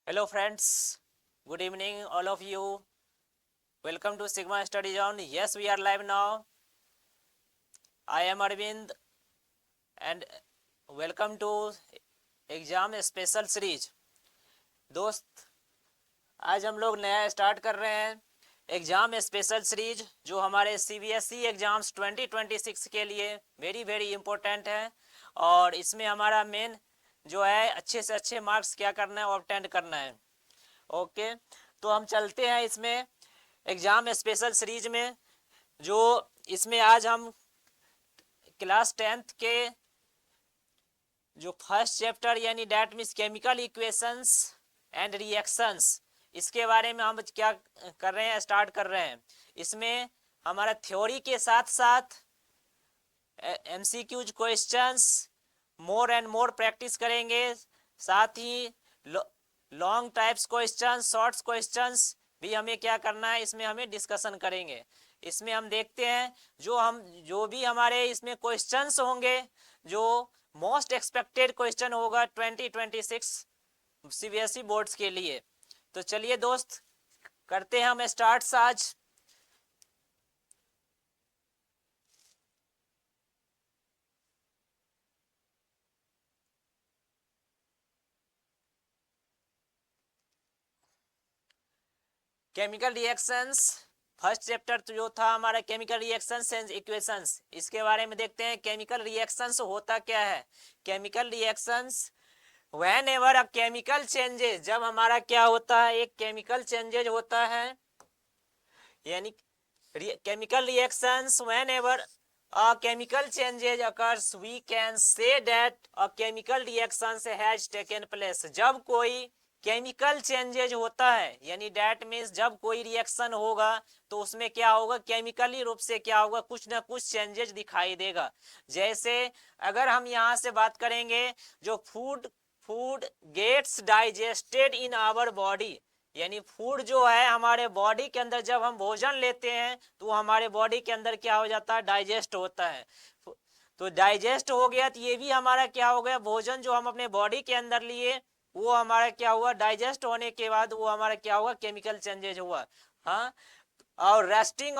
Hello friends, good evening all of you. Welcome to Sigma Study Zone. Yes, we are live now. I am Arvind and welcome to exam special series. दोस्त, आज हम लोग नया start कर रहे हैं exam special series, जो हमारे सीबीएसई एग्जाम्स 2026 के लिए वेरी वेरी इंपॉर्टेंट है। और इसमें हमारा मेन जो है अच्छे से अच्छे मार्क्स क्या करना है, ऑब्टेन करना है। ओके, तो हम चलते हैं इसमें एग्जाम स्पेशल सीरीज में। जो इसमें आज हम क्लास 10th के जो फर्स्ट चैप्टर यानी that means chemical equations and reactions, इसके बारे में हम क्या कर रहे हैं, स्टार्ट कर रहे हैं। इसमें हमारा थ्योरी के साथ साथ MCQs questions more and more practice करेंगे। साथ ही long types question, shorts questions भी हमें क्या करना है, इसमें हमें डिस्कशन करेंगे। इसमें हम देखते हैं जो भी हमारे इसमें क्वेश्चंस होंगे, जो मोस्ट एक्सपेक्टेड क्वेश्चन होगा 2026 सीबीएसई बोर्ड्स के लिए। तो चलिए दोस्त, करते हैं हम स्टार्ट आज। केमिकल रिएक्शंस फर्स्ट चैप्टर जो था हमारा केमिकल रिएक्शंस एंड इक्वेशंस, इसके बारे में देखते हैं। केमिकल रिएक्शंस होता क्या है? Chemical reactions when ever a chemical changes, जब हमारा क्या होता है, एक केमिकल चेंजेज होता है, यानी chemical reactions when ever a chemical changes occurs, we can say that a chemical reaction has taken place। जब कोई केमिकल चेंजेज होता है, यानी डैट मीन्स जब कोई रिएक्शन होगा तो उसमें क्या होगा, केमिकली रूप से क्या होगा, कुछ ना कुछ चेंजेज दिखाई देगा। जैसे अगर हम यहाँ से बात करेंगे, जो food gets digested in our body, यानी फूड जो है हमारे बॉडी के अंदर, जब हम भोजन लेते हैं तो हमारे बॉडी के अंदर क्या हो जाता है, डाइजेस्ट होता है। तो डाइजेस्ट हो गया तो ये भी हमारा क्या हो गया, भोजन जो हम अपने बॉडी के अंदर लिए वो हमारा क्या हुआ, डाइजेस्ट होने के बाद वो हमारा क्या हुआ, केमिकल चेंजेज हुआ। हाँ, और रस्टिंग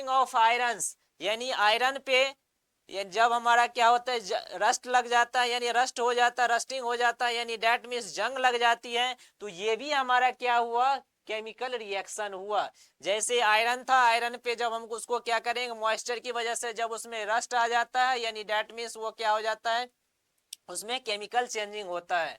ऑफ आयरन, यानी आयरन पे ये जब हमारा क्या होता है, रस्ट लग जाता है, यानी रस्ट हो जाता है, रस्टिंग हो जाता है, यानी डेट मीन्स जंग लग जाती है, तो ये भी हमारा क्या हुआ, केमिकल रिएक्शन हुआ। जैसे आयरन था, आयरन पे जब हम उसको क्या करेंगे, मॉइस्चर की वजह से जब उसमें रस्ट आ जाता है, यानी डेट मीन्स वो क्या हो जाता है, उसमें केमिकल चेंजिंग होता है।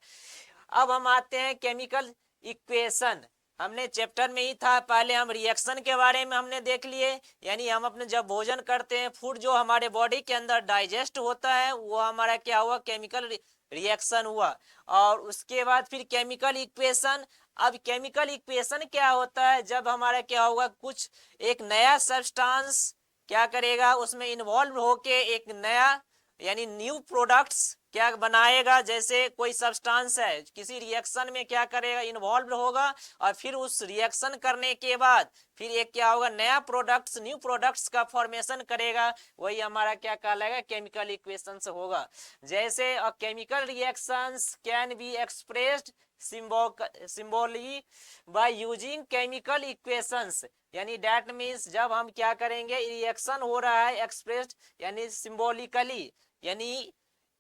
अब हम आते हैं केमिकल इक्वेशन। हमने चैप्टर में ही था, पहले हम रिएक्शन के बारे में हमने देख लिए, यानी हम अपने जब भोजन करते हैं, फूड जो हमारे बॉडी के अंदर डाइजेस्ट होता है, वो हमारा क्या हुआ, केमिकल रिएक्शन हुआ। और उसके बाद फिर केमिकल इक्वेशन। अब केमिकल इक्वेशन क्या होता है, जब हमारा क्या होगा, कुछ एक नया सब्सटेंस क्या करेगा, उसमें इन्वॉल्व होके एक नया यानी न्यू प्रोडक्ट्स क्या बनाएगा। जैसे कोई सब्सटेंस है, किसी रिएक्शन में क्या करेगा, इन्वॉल्व होगा, और फिर उस रिएक्शन करने के बाद फिर एक क्या होगा, नया प्रोडक्ट्स, न्यू प्रोडक्ट्स का फॉर्मेशन करेगा, वही हमारा क्या कहलाएगा, केमिकल इक्वेशंस होगा। जैसे chemical reactions can be expressed symbolically by using chemical equations, यानी डेट मीन्स जब हम क्या करेंगे, रिएक्शन हो रहा है, एक्सप्रेस्ड यानी सिंबॉलिकली, यानी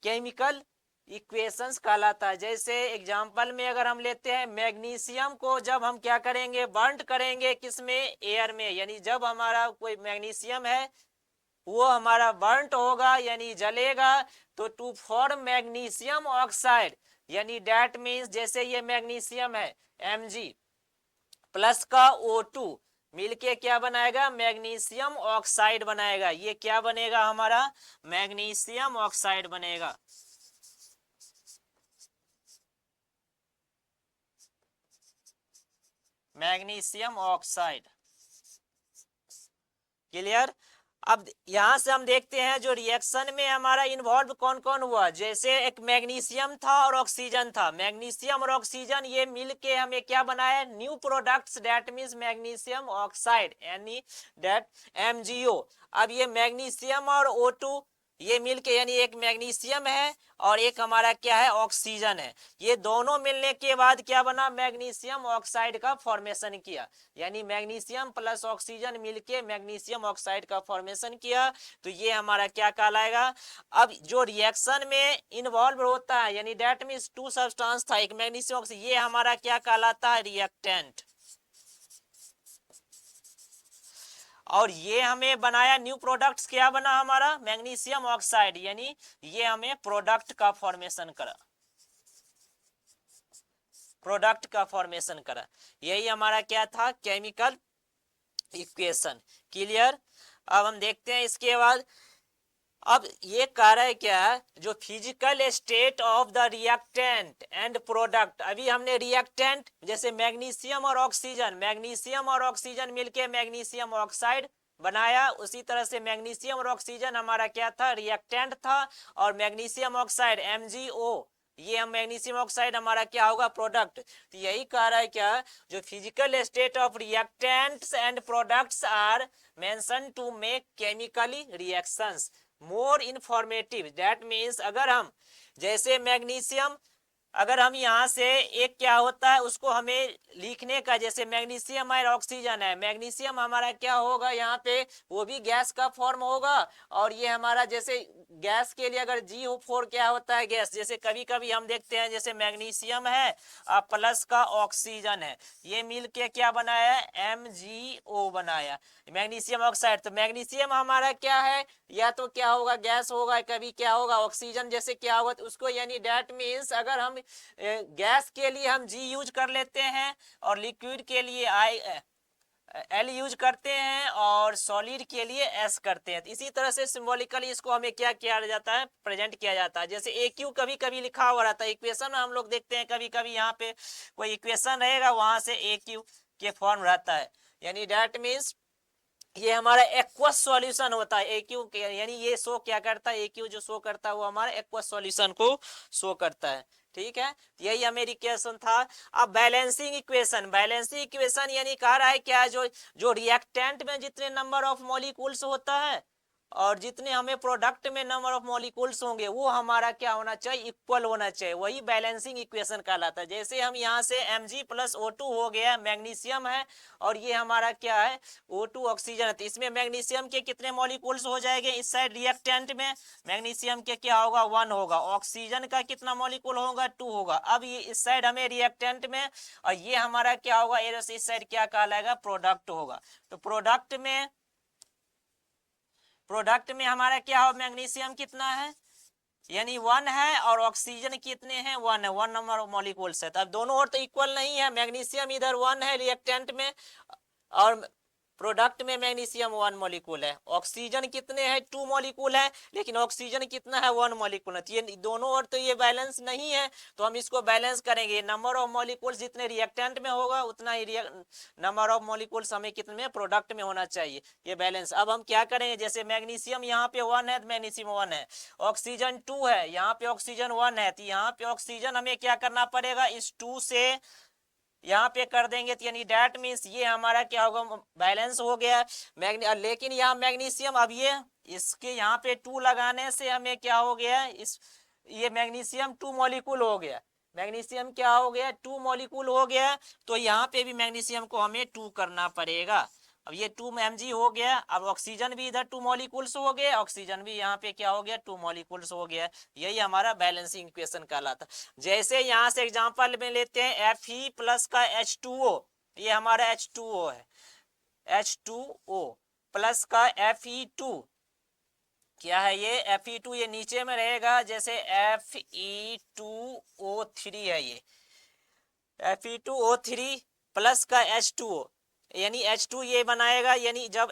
केमिकल इक्वेशंस कहलाता है। जैसे एग्जांपल में अगर हम लेते हैं, मैग्नीशियम को जब हम क्या करेंगे, बर्न करेंगे, किसमें, एयर में, यानी जब हमारा कोई मैग्नीशियम है वो हमारा बर्नट होगा यानी जलेगा, तो टू फॉर्म मैग्नीशियम ऑक्साइड, यानी डेट मीन्स जैसे ये मैग्नीशियम है Mg प्लस का O2 मिलके क्या बनाएगा, मैग्नीशियम ऑक्साइड बनाएगा। ये क्या बनेगा, हमारा मैग्नीशियम ऑक्साइड बनेगा। Magnesium oxide, clear. अब यहां से हम देखते हैं जो रिएक्शन में हमारा इन्वॉल्व कौन कौन हुआ। जैसे एक मैग्नीशियम था और ऑक्सीजन था, मैग्नीशियम और ऑक्सीजन ये मिलके हमें क्या बनाया, new products, that means magnesium oxide, यानी डेट MgO। अब ये मैग्नीशियम और O2 ये मिलके यानी एक मैग्नीशियम है और एक हमारा क्या है ऑक्सीजन है, ये दोनों मिलने के बाद क्या बना मैग्नीशियम ऑक्साइड का फॉर्मेशन किया, यानी मैग्नीशियम प्लस ऑक्सीजन मिलके मैग्नीशियम ऑक्साइड का फॉर्मेशन किया, तो ये हमारा क्या कहलाएगा। अब जो रिएक्शन में इन्वॉल्व होता है यानी डेट मीन्स टू सब्सटेंस था एक मैग्नीशियम ऑक्सीजन, ये हमारा क्या कहलाता है रिएक्टेंट। और ये हमें बनाया न्यू प्रोडक्ट्स, क्या बना हमारा मैग्नीशियम ऑक्साइड, यानी ये हमें प्रोडक्ट का फॉर्मेशन करा, प्रोडक्ट का फॉर्मेशन करा। यही हमारा क्या था केमिकल इक्वेशन। क्लियर। अब हम देखते हैं इसके बाद, अब ये कह रहा है क्या, जो physical state of the reactant and product, अभी हमने रिएक्टेंट जैसे मैग्नीशियम और ऑक्सीजन, मैग्नीशियम और ऑक्सीजन मिलके मैग्नीशियम ऑक्साइड बनाया, उसी तरह से मैग्नीशियम और ऑक्सीजन हमारा क्या था रिएक्टेंट था, और मैग्नीशियम ऑक्साइड MgO, ये हम मैग्नीशियम ऑक्साइड हमारा क्या होगा प्रोडक्ट। तो यही कह रहा है क्या, जो physical state of reactants and products are mention to make chemically reactions more informative, that means अगर हम जैसे मैग्नीशियम, अगर हम यहाँ से एक क्या होता है उसको हमें लिखने का, जैसे मैग्नीशियम है ऑक्सीजन है, मैग्नीशियम हमारा क्या होगा यहाँ पे वो भी गैस का फॉर्म होगा, और ये हमारा जैसे गैस के लिए अगर GO4 क्या होता है गैस, जैसे कभी कभी हम देखते हैं जैसे मैग्नीशियम है प्लस का ऑक्सीजन है, ये मिल के क्या बनाया MgO बनाया मैग्नीशियम ऑक्साइड। तो मैग्नीशियम हमारा क्या है, या तो क्या होगा गैस होगा, कभी क्या होगा ऑक्सीजन जैसे क्या होगा, तो उसको यानी डेट मीन्स अगर हम गैस के लिए हम G यूज कर लेते हैं और लिक्विड के लिए L यूज करते हैं और सॉलिड के लिए S करते हैं, तो इसी तरह से सिंबॉलिकली इसको हमें क्या किया जाता है प्रेजेंट किया जाता है। जैसे AQ कभी कभी लिखा हुआ रहता है इक्वेशन में, हम लोग देखते हैं कभी कभी यहाँ पे कोई इक्वेशन रहेगा वहां से AQ के फॉर्म रहता है, यानी डेट मीन्स ये हमारा एक्वस सॉल्यूशन होता है AQ के, यानी ये शो क्या करता है AQ जो शो करता है वो हमारा एक्वस सॉल्यूशन को शो करता है। ठीक है, यही हमारी इक्वेशन था। अब बैलेंसिंग इक्वेशन, बैलेंसिंग इक्वेशन यानी कह रहा है क्या, जो जो रिएक्टेंट में जितने नंबर ऑफ मॉलिक्यूल्स होता है और जितने हमें प्रोडक्ट में नंबर ऑफ मॉलिक्यूल्स होंगे वो हमारा क्या होना चाहिए इक्वल होना चाहिए, वही बैलेंसिंग इक्वेशन कहलाता है। जैसे हम यहाँ से Mg प्लस O2 हो गया, मैग्नीशियम है और ये हमारा क्या है O2 ऑक्सीजन है, तो इसमें मैग्नीशियम के कितने मॉलिक्यूल्स हो जाएंगे इस साइड रिएक्टेंट में, मैग्नीशियम के क्या होगा 1 होगा, ऑक्सीजन का कितना मॉलिक्यूल होगा 2 होगा। अब ये इस साइड हमें रिएक्टेंट में, और ये हमारा क्या होगा इस साइड क्या कहलाएगा प्रोडक्ट होगा। तो प्रोडक्ट में हमारा क्या हो मैग्नीशियम कितना है यानी 1 है, और ऑक्सीजन कितने हैं 1 है, 1 नंबर मॉलिक्यूल्स है। तब दोनों ओर तो इक्वल नहीं है, मैग्नीशियम इधर 1 है रिएक्टेंट में और प्रोडक्ट में मैग्नीशियम 1 मॉलिक्यूल है, ऑक्सीजन कितने हैं 2 मॉलिक्यूल है, लेकिन ऑक्सीजन कितना है 1 मॉलिक्यूल है, ये दोनों ओर तो ये बैलेंस नहीं है, तो हम इसको बैलेंस करेंगे, नंबर ऑफ मॉलिक्यूल्स जितने रिएक्टेंट में होगा उतना ही नंबर ऑफ मॉलिक्यूल्स हमें कितने में प्रोडक्ट में होना चाहिए, ये बैलेंस। अब हम क्या करेंगे, जैसे मैग्नीशियम यहाँ पे 1 है, मैग्नीशियम 1 है, ऑक्सीजन 2 है, यहाँ पे ऑक्सीजन 1 है, तो यहाँ पे ऑक्सीजन हमें क्या करना पड़ेगा इस 2 से यहाँ पे कर देंगे, तो यानी डेट मीन्स ये हमारा क्या होगा बैलेंस हो गया लेकिन यहाँ मैग्नीशियम, अब ये इसके यहाँ पे 2 लगाने से हमें क्या हो गया इस ये मैग्नीशियम 2 मॉलिक्यूल हो गया, मैग्नीशियम क्या हो गया 2 मॉलिक्यूल हो गया, तो यहाँ पे भी मैग्नीशियम को हमें 2 करना पड़ेगा। अब ये 2 Mg हो गया, अब ऑक्सीजन भी इधर 2 मॉलिक्यूल्स हो गए, ऑक्सीजन भी यहाँ पे क्या हो गया 2 मॉलिक्यूल्स हो गया, यही हमारा बैलेंसिंग इक्वेशन कहलाता। जैसे यहाँ से एग्जांपल में लेते हैं Fe प्लस का H2O, ये हमारा H2O है, H2O प्लस का Fe2, क्या है ये Fe2, ये नीचे में रहेगा, जैसे Fe2O3 है, ये Fe2O3 प्लस का H2O, यानी H2 ये बनाएगा, यानी जब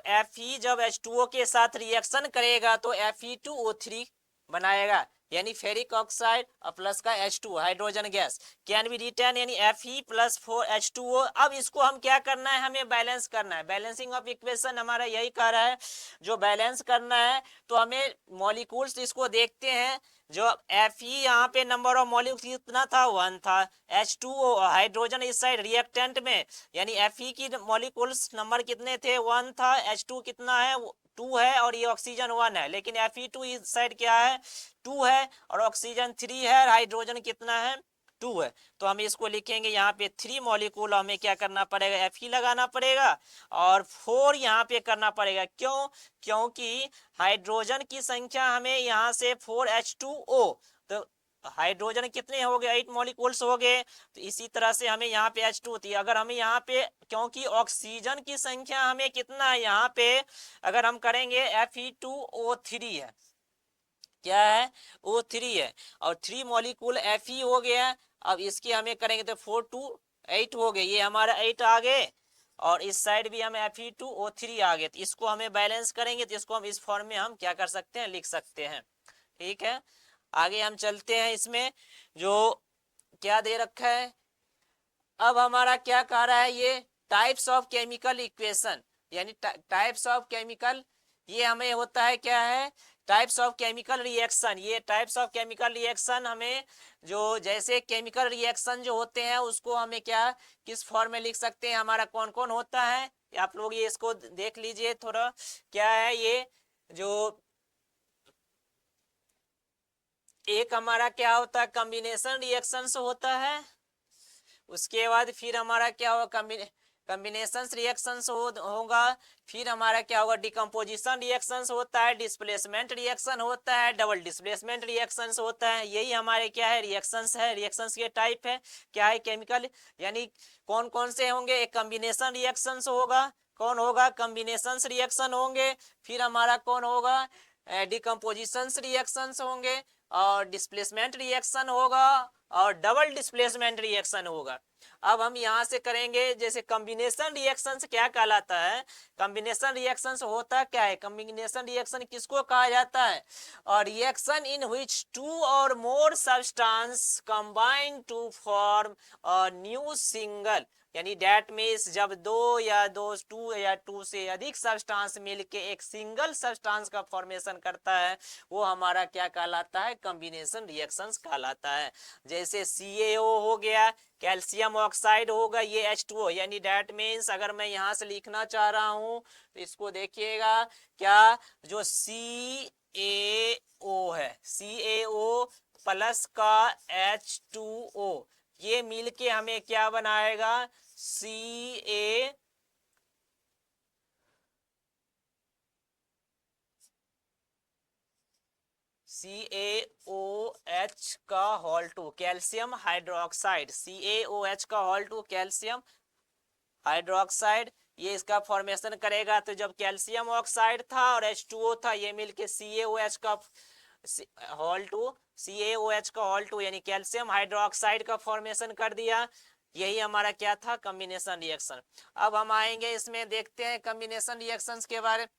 जब H2O के साथ रिएक्शन करेगा तो Fe2O3 बनाएगा, यानी फेरिक ऑक्साइड प्लस का H2 hydrogen gas can be return, यानी Fe प्लस 4H2O। अब इसको हम क्या करना है, हमें बैलेंस करना है, बैलेंसिंग ऑफ इक्वेशन हमारा यही कह रहा है, जो बैलेंस करना है तो हमें मॉलिक्यूल्स इसको देखते हैं, जो Fe यहाँ पे नंबर ऑफ मॉलिक्यूल्स कितना था 1 था, H2O हाइड्रोजन इस साइड रिएक्टेंट में, यानी Fe की मॉलिक्यूल्स नंबर कितने थे 1 था, H2 कितना है 2 है और ये ऑक्सीजन 1 है, लेकिन Fe2 इस साइड क्या है 2 है और ऑक्सीजन 3 है, हाइड्रोजन कितना है 2 है। तो हम इसको लिखेंगे यहाँ पे 3 मॉलिक्यूल हमें क्या करना पड़ेगा Fe लगाना पड़ेगा और 4 यहाँ पे करना पड़ेगा। क्यों? क्योंकि हाइड्रोजन की संख्या हमें यहाँ से 4H2O, तो हाइड्रोजन कितने हो गए 8 मॉलिक्यूल्स हो गए, तो इसी तरह से हमें यहाँ पे H2 होती है। अगर हमें यहाँ पे, क्योंकि ऑक्सीजन की संख्या हमें कितना है यहाँ पे, अगर हम करेंगे Fe2O3 है, क्या है O3 है और 3 मॉलिक्यूल Fe हो गया। अब इसके हमें करेंगे तो 4 2 8 हो गए, ये हमारा 8 आ गए और इस साइड भी हमें Fe2O3 आ गए। तो इसको हमें बैलेंस करेंगे तो इसको हम इस फॉर्म में हम क्या कर सकते हैं, लिख सकते हैं। ठीक है, आगे हम चलते हैं। इसमें जो क्या दे रखा है, अब हमारा क्या कह रहा है, ये टाइप्स ऑफ केमिकल इक्वेशन, यानी टाइप्स ऑफ केमिकल, ये हमें होता है क्या है टाइप्स ऑफ केमिकल रिएक्शन। ये टाइप्स ऑफ केमिकल रिएक्शन हमें जो जैसे केमिकल रिएक्शन जो होते हैं उसको हमें क्या किस फॉर्म में लिख सकते हैं, हमारा कौन कौन होता है, आप लोग ये इसको देख लीजिए थोड़ा। क्या है ये जो एक हमारा क्या होता है कॉम्बिनेशन रिएक्शंस होता है, उसके बाद फिर हमारा क्या होगा कॉम्बिनेशन रिएक्शंस होगा, फिर हमारा क्या होगा डिकम्पोजिशन रिएक्शंस होता है, डिस्प्लेसमेंट रिएक्शन होता है, डबल डिस्प्लेसमेंट रिएक्शंस होता है। यही हमारे क्या है रिएक्शंस है, रिएक्शंस के टाइप है क्या है केमिकल, यानी कौन कौन से होंगे, एक कॉम्बिनेशन रिएक्शंस होगा, कौन होगा कॉम्बिनेशन रिएक्शन होंगे, फिर हमारा कौन होगा डिकम्पोजिशन रिएक्शंस होंगे और डिस्प्लेसमेंट रिएक्शन होगा और डबल डिस्प्लेसमेंट रिएक्शन होगा। अब हम यहाँ से करेंगे जैसे कॉम्बिनेशन रिएक्शंस क्या कहलाता है, कॉम्बिनेशन रिएक्शंस होता क्या है, कॉम्बिनेशन रिएक्शन किसको कहा जाता है, और रिएक्शन इन व्हिच टू और more substance combine to form a new single, यानी डेट मीन्स जब टू या टू से अधिक सब्सटेंस मिलके एक सिंगल सब्सटेंस का फॉर्मेशन करता है, वो हमारा क्या कहलाता है कॉम्बिनेशन रिएक्शंस कहलाता है। जैसे CaO हो गया, कैल्शियम ऑक्साइड होगा, ये H2O, यानी डेट मीन्स अगर मैं यहाँ से लिखना चाह रहा हूँ तो इसको देखिएगा क्या जो CaO है, CaO प्लस का H2O, ये मिलके हमें क्या बनाएगा CaOH का whole two calcium hydroxide, CaOH का होल टू कैल्शियम हाइड्रोक्साइड, ये इसका फॉर्मेशन करेगा। तो जब कैल्शियम ऑक्साइड था और H2O था, ये मिलके CaOH का होल टू CaOH का होल टू यानी कैल्शियम हाइड्रोक्साइड का फॉर्मेशन कर दिया। यही हमारा क्या था कॉम्बिनेशन रिएक्शन। अब हम आएंगे इसमें देखते हैं कॉम्बिनेशन रिएक्शंस के बारे में।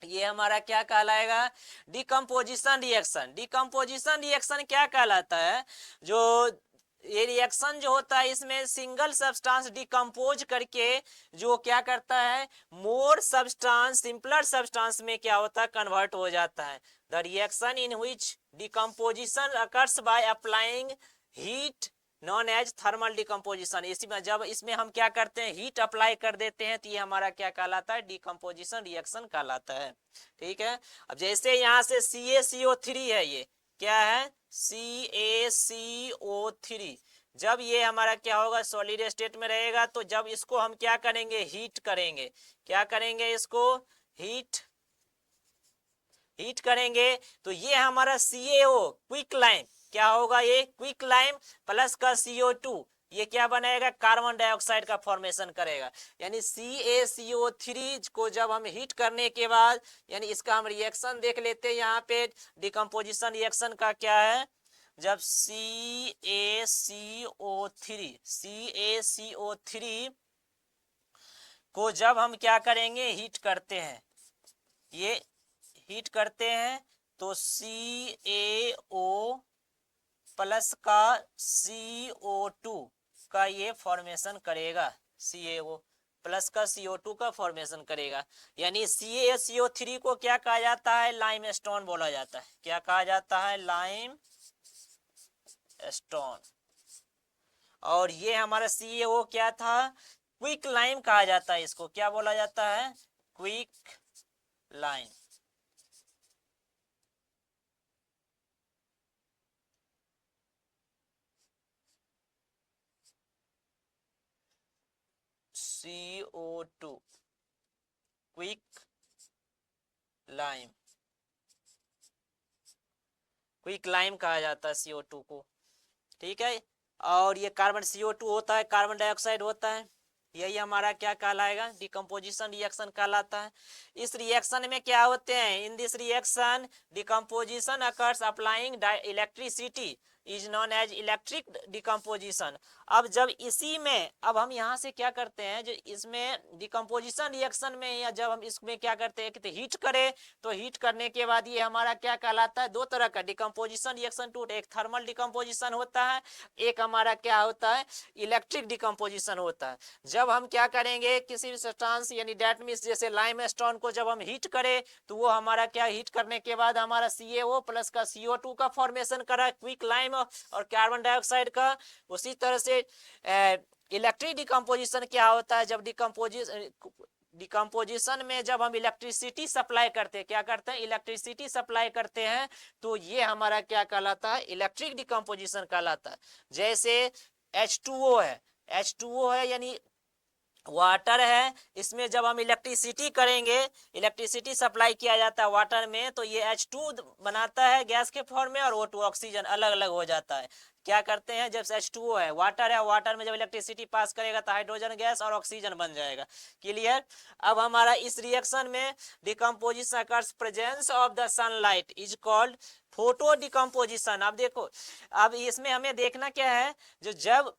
ये हमारा क्या कहलाएगा डिकम्पोजिशन रिएक्शन। डिकम्पोजिशन रिएक्शन क्या कहलाता है, जो ये रिएक्शन जो होता है इसमें सिंगल सब्सटेंस डिकम्पोज करके जो क्या करता है मोर सब्सटेंस सिंपलर सब्सटेंस में क्या होता है कन्वर्ट हो जाता है। The reaction in which decomposition occurs by applying heat known as thermal decomposition. इसी में जब इसमें हम क्या करते हैं हीट अप्लाई कर देते हैं तो ये हमारा क्या कहलाता है डिकम्पोजिशन रिएक्शन कहलाता है। ठीक है, अब जैसे यहाँ से CaCO3 है, ये क्या है CaCO3, जब ये हमारा क्या होगा सॉलिड स्टेट में रहेगा तो जब इसको हम क्या करेंगे हीट करेंगे, क्या करेंगे इसको हीट करेंगे तो ये हमारा CaO क्विक लाइम क्या होगा, ये क्विक लाइम प्लस का CO2 ये क्या बनाएगा कार्बन डाइऑक्साइड का फॉर्मेशन करेगा। यानी CaCO3 को जब हम हीट करने के बाद यानी इसका हम रिएक्शन देख लेते हैं यहाँ पे डिकम्पोजिशन रिएक्शन का क्या है। जब CaCO3 को जब हम क्या करेंगे हीट करते हैं, ये हीट करते हैं तो CaO प्लस का CO2 का ये फॉर्मेशन करेगा, CaO प्लस का CO2 का फॉर्मेशन करेगा। यानी CaCO3 को क्या कहा जाता है लाइम स्टोन बोला जाता है, क्या कहा जाता है लाइम स्टोन। और ये हमारा CaO क्या था क्विक लाइम कहा जाता है, इसको क्या बोला जाता है quick line. CO2 quick lime, quick lime कहा जाता है CO2 को। ठीक है, और ये कार्बन CO2 होता है, कार्बन डाइऑक्साइड होता है, यही हमारा क्या कहलाएगा, डिकम्पोजिशन रिएक्शन कहलाता है। इस रिएक्शन में क्या होते हैं, in this reaction decomposition occurs applying electricity is known as electric decomposition. अब जब इसी में, अब हम यहाँ से क्या करते हैं, जो इसमें डिकम्पोजिशन रिएक्शन में, या जब हम इसमें क्या करते हैं कि हीट करें, तो हीट करने के बाद ये हमारा क्या कहलाता है, दो तरह का डिकम्पोजिशन रिएक्शन टू, एक थर्मल डिकम्पोजिशन होता है, एक हमारा क्या होता है, इलेक्ट्रिक डिकम्पोजिशन होता है। जब हम क्या करेंगे, किसी भी सब्सटेंस यानी डेट मीन्स जैसे लाइमस्टोन को जब हम हीट करें, तो वो हमारा क्या, हीट करने के बाद हमारा CaO प्लस का CO2 का फॉर्मेशन करा क्विक लाइम और कार्बन डाइऑक्साइड का। उसी तरह से इलेक्ट्रिक डिकम्पोजिशन क्या होता है, जब डिकम्पोजिशन में जब हम इलेक्ट्रिसिटी सप्लाई करते हैं, क्या करते हैं, इलेक्ट्रिसिटी सप्लाई करते हैं, तो ये हमारा क्या कहलाता है, इलेक्ट्रिक डिकम्पोजिशन कहलाता है। जैसे H2O है, H2O है यानी वाटर है, इसमें जब हम इलेक्ट्रिसिटी करेंगे, इलेक्ट्रिसिटी सप्लाई किया जाता है वाटर में, तो ये H2 बनाता है गैस के फॉर्म में, और O2 ऑक्सीजन अलग अलग हो जाता है। क्या करते हैं, जब H2O है, वाटर में जब इलेक्ट्रिसिटी पास करेगा तो हाइड्रोजन गैस और ऑक्सीजन बन जाएगा। क्लियर। अब हमारा इस रिएक्शन में decomposition occurs presence of the sunlight is called photo decomposition. अब देखो, अब इसमें हमें देखना क्या है, जो जब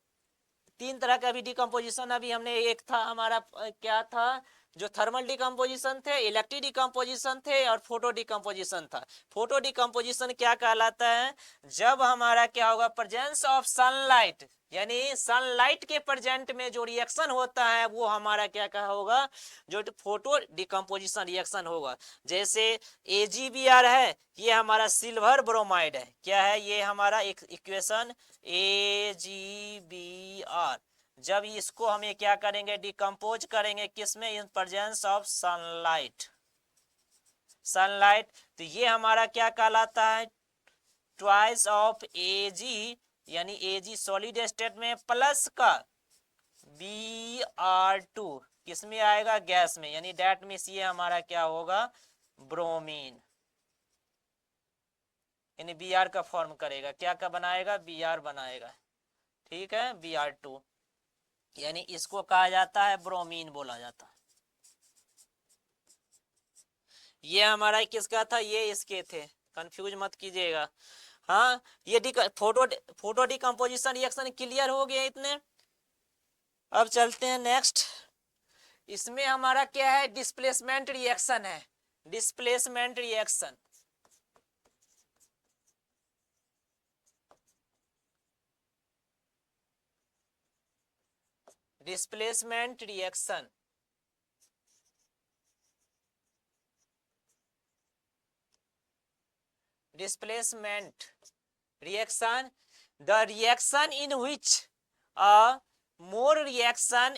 तीन तरह का भी डिकम्पोजिशन अभी हमने, एक था हमारा क्या था, जो थर्मल डिकम्पोजिशन थे, इलेक्ट्रिक डिकम्पोजिशन थे, और फोटो डिकम्पोजिशन था। फोटो डिकम्पोजिशन क्या कहलाता है, जब हमारा क्या होगा, प्रेजेंस ऑफ सनलाइट, यानी सनलाइट के प्रेजेंट में जो रिएक्शन होता है वो हमारा क्या कहा होगा, जो फोटो डिकम्पोजिशन रिएक्शन होगा। जैसे AgBr है, ये हमारा सिल्वर ब्रोमाइड है, क्या है ये हमारा एक इक्वेशन AgBr। जब इसको हमें क्या करेंगे, डिकम्पोज करेंगे, किसमें, in presence of sunlight, sunlight, तो ये हमारा क्या कहलाता है, ट्वाइस ऑफ Ag, यानी Ag सॉलिड स्टेट में, प्लस का Br2 किसमें आएगा, गैस में, यानी डेट मीन्स ये हमारा क्या होगा, ब्रोमीन, यानी Br का फॉर्म करेगा, क्या का बनाएगा, Br बनाएगा। ठीक है, Br2, यानी इसको कहा जाता है ब्रोमीन बोला जाता है। ये हमारा किसका था, ये इसके थे, कंफ्यूज मत कीजिएगा। हाँ, ये फोटो डिकम्पोजिशन रिएक्शन क्लियर हो गया इतने। अब चलते हैं नेक्स्ट। इसमें हमारा क्या है, डिस्प्लेसमेंट रिएक्शन है, displacement reaction. Displacement reaction, displacement reaction, the reaction in which a more reaction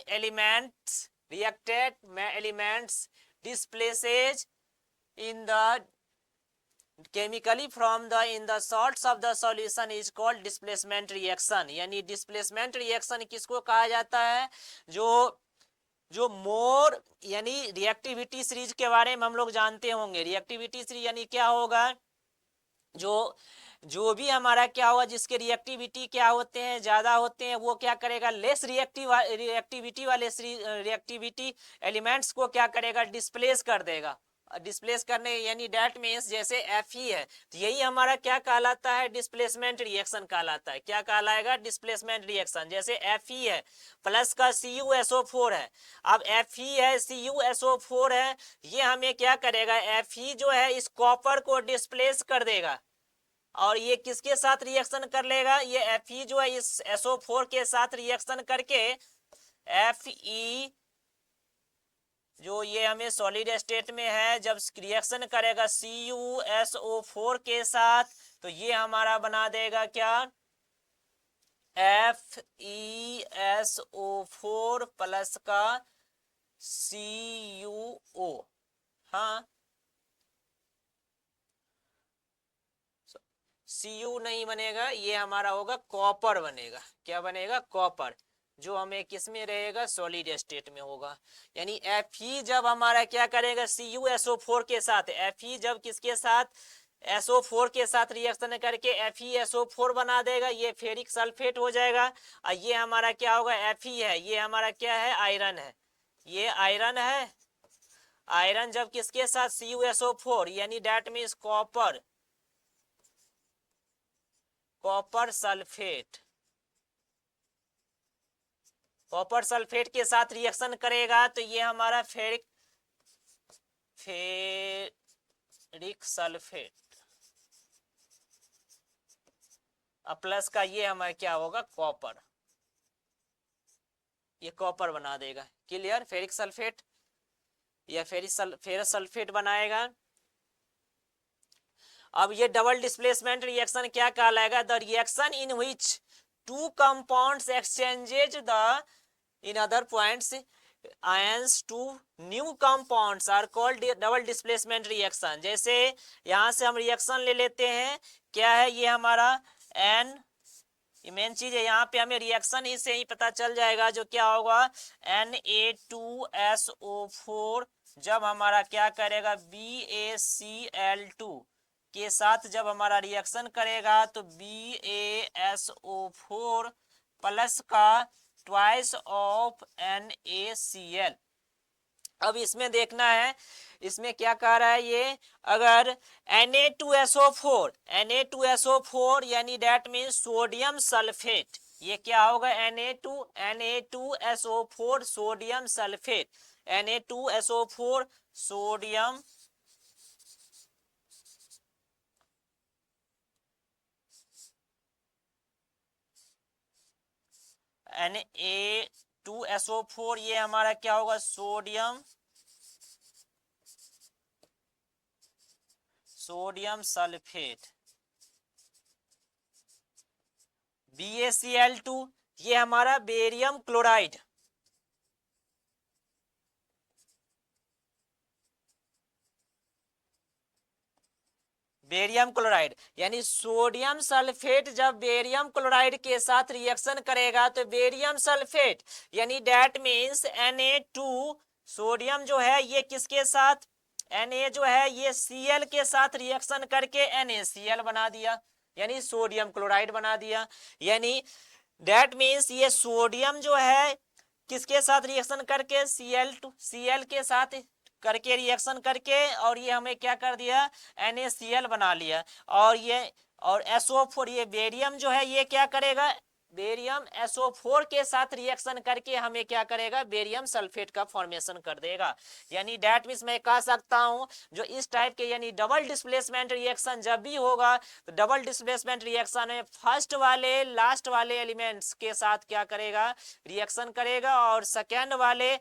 reacted elements displaces in the chemically from the in the salts of the solution is called displacement reaction। यानी displacement reaction किसको कहा जाता है, जो मोर, यानी reactivity series के बारे में हम लोग जानते होंगे। रिएक्टिविटी सीरीज यानी क्या होगा, जो जो भी हमारा क्या होगा, जिसके रिएक्टिविटी क्या होते हैं, ज्यादा होते हैं, वो क्या करेगा, लेस रिएक्टिविटी वाले रिएक्टिविटी एलिमेंट्स को क्या करेगा, डिस्प्लेस कर देगा। डिस्प्लेस करने यानी डेट मीन्स जैसे Fe है, तो यही हमारा क्या कहलाता है, डिस्प्लेसमेंट रिएक्शन कहलाता है। क्या कहलाएगा, डिस्प्लेसमेंट रिएक्शन। जैसे Fe है प्लस का CuSO4 है, अब Fe है CuSO4 है, ये हमें क्या करेगा, Fe जो है इस कॉपर को डिस्प्लेस कर देगा, और ये किसके साथ रिएक्शन कर लेगा, ये Fe जो है इस SO4 के साथ रिएक्शन करके Fe जो ये हमें सॉलिड स्टेट में है, जब रिएक्शन करेगा CuSO4 के साथ, तो ये हमारा बना देगा क्या, FeSO4 प्लस का CuO। हाँ, Cu नहीं बनेगा, ये हमारा होगा कॉपर बनेगा। क्या बनेगा? कॉपर, जो हमें किस में रहेगा? सॉलिड स्टेट में होगा। यानी Fe जब हमारा क्या करेगा? CuSO4 के साथ, Fe जब किसके साथ? SO4 के साथ रिएक्शन करके FeSO4 बना देगा, ये फेरिक सल्फेट हो जाएगा। और ये हमारा क्या होगा? Fe है, ये हमारा क्या है? आयरन है, ये आयरन है। आयरन जब किसके साथ? CuSO4, यानी that means copper, copper sulphate, copper sulphate के साथ रिएक्शन करेगा तो ये हमारा फेरिक सल्फेट प्लस का ये हमारा क्या होगा? कॉपर, ये कॉपर बना देगा। क्लियर? फेरिक सल्फेट या फेरस सल्फेट बनाएगा। अब ये डबल डिस्प्लेसमेंट रिएक्शन क्या कहलाएगा? The reaction in which two compounds exchanges the in other points ions to new compounds are called double displacement reaction. जैसे यहां से हम रिएक्शन ले लेते हैं, क्या है ये हमारा? एन, मेन चीज है यहाँ पे, हमें रिएक्शन ही से ही पता चल जाएगा जो क्या होगा? Na2SO4 जब हमारा क्या करेगा? BaCl2 के साथ जब हमारा रिएक्शन करेगा तो BaSO4 प्लस का ट्वाइस ऑफ NaCl। अब इसमें देखना है, इसमें क्या कह रहा है ये? अगर Na2SO4 यानी डेट मीन सोडियम सल्फेट, ये क्या होगा? Na2SO4 sodium sulphate, Na2SO4 sodium Na2SO4 ये हमारा क्या होगा? Sodium sulphate. BaCl2 ये हमारा बेरियम क्लोराइड, बेरियम क्लोराइड, यानी सोडियम सल्फेट जब बेरियम क्लोराइड के साथ रिएक्शन करेगा तो बेरियम सल्फेट यानी डेट मीन्स Na2 सोडियम जो है ये किसके साथ? Na जो है ये Cl के साथ रिएक्शन करके NaCl बना दिया, यानी सोडियम क्लोराइड बना दिया। यानी डेट मीन्स ये सोडियम जो है किसके साथ रिएक्शन करके? Cl के साथ करके रिएक्शन करके, और ये हमें क्या कर दिया? NaCl बना लिया। और ये और SO4 ये बेरियम जो है ये क्या करेगा? बेरियम SO4 के साथ रिएक्शन करके हमें क्या करेगा? बेरियम सल्फेट का फॉर्मेशन कर देगा। यानी डेट मीन्स मैं कह सकता हूं जो इस टाइप के यानी डबल डिस्प्लेसमेंट रिएक्शन जब भी होगा तो डबल डिस्प्लेसमेंट रिएक्शन में फर्स्ट वाले लास्ट वाले एलिमेंट्स के साथ क्या करेगा? रिएक्शन करेगा, और सेकेंड वाले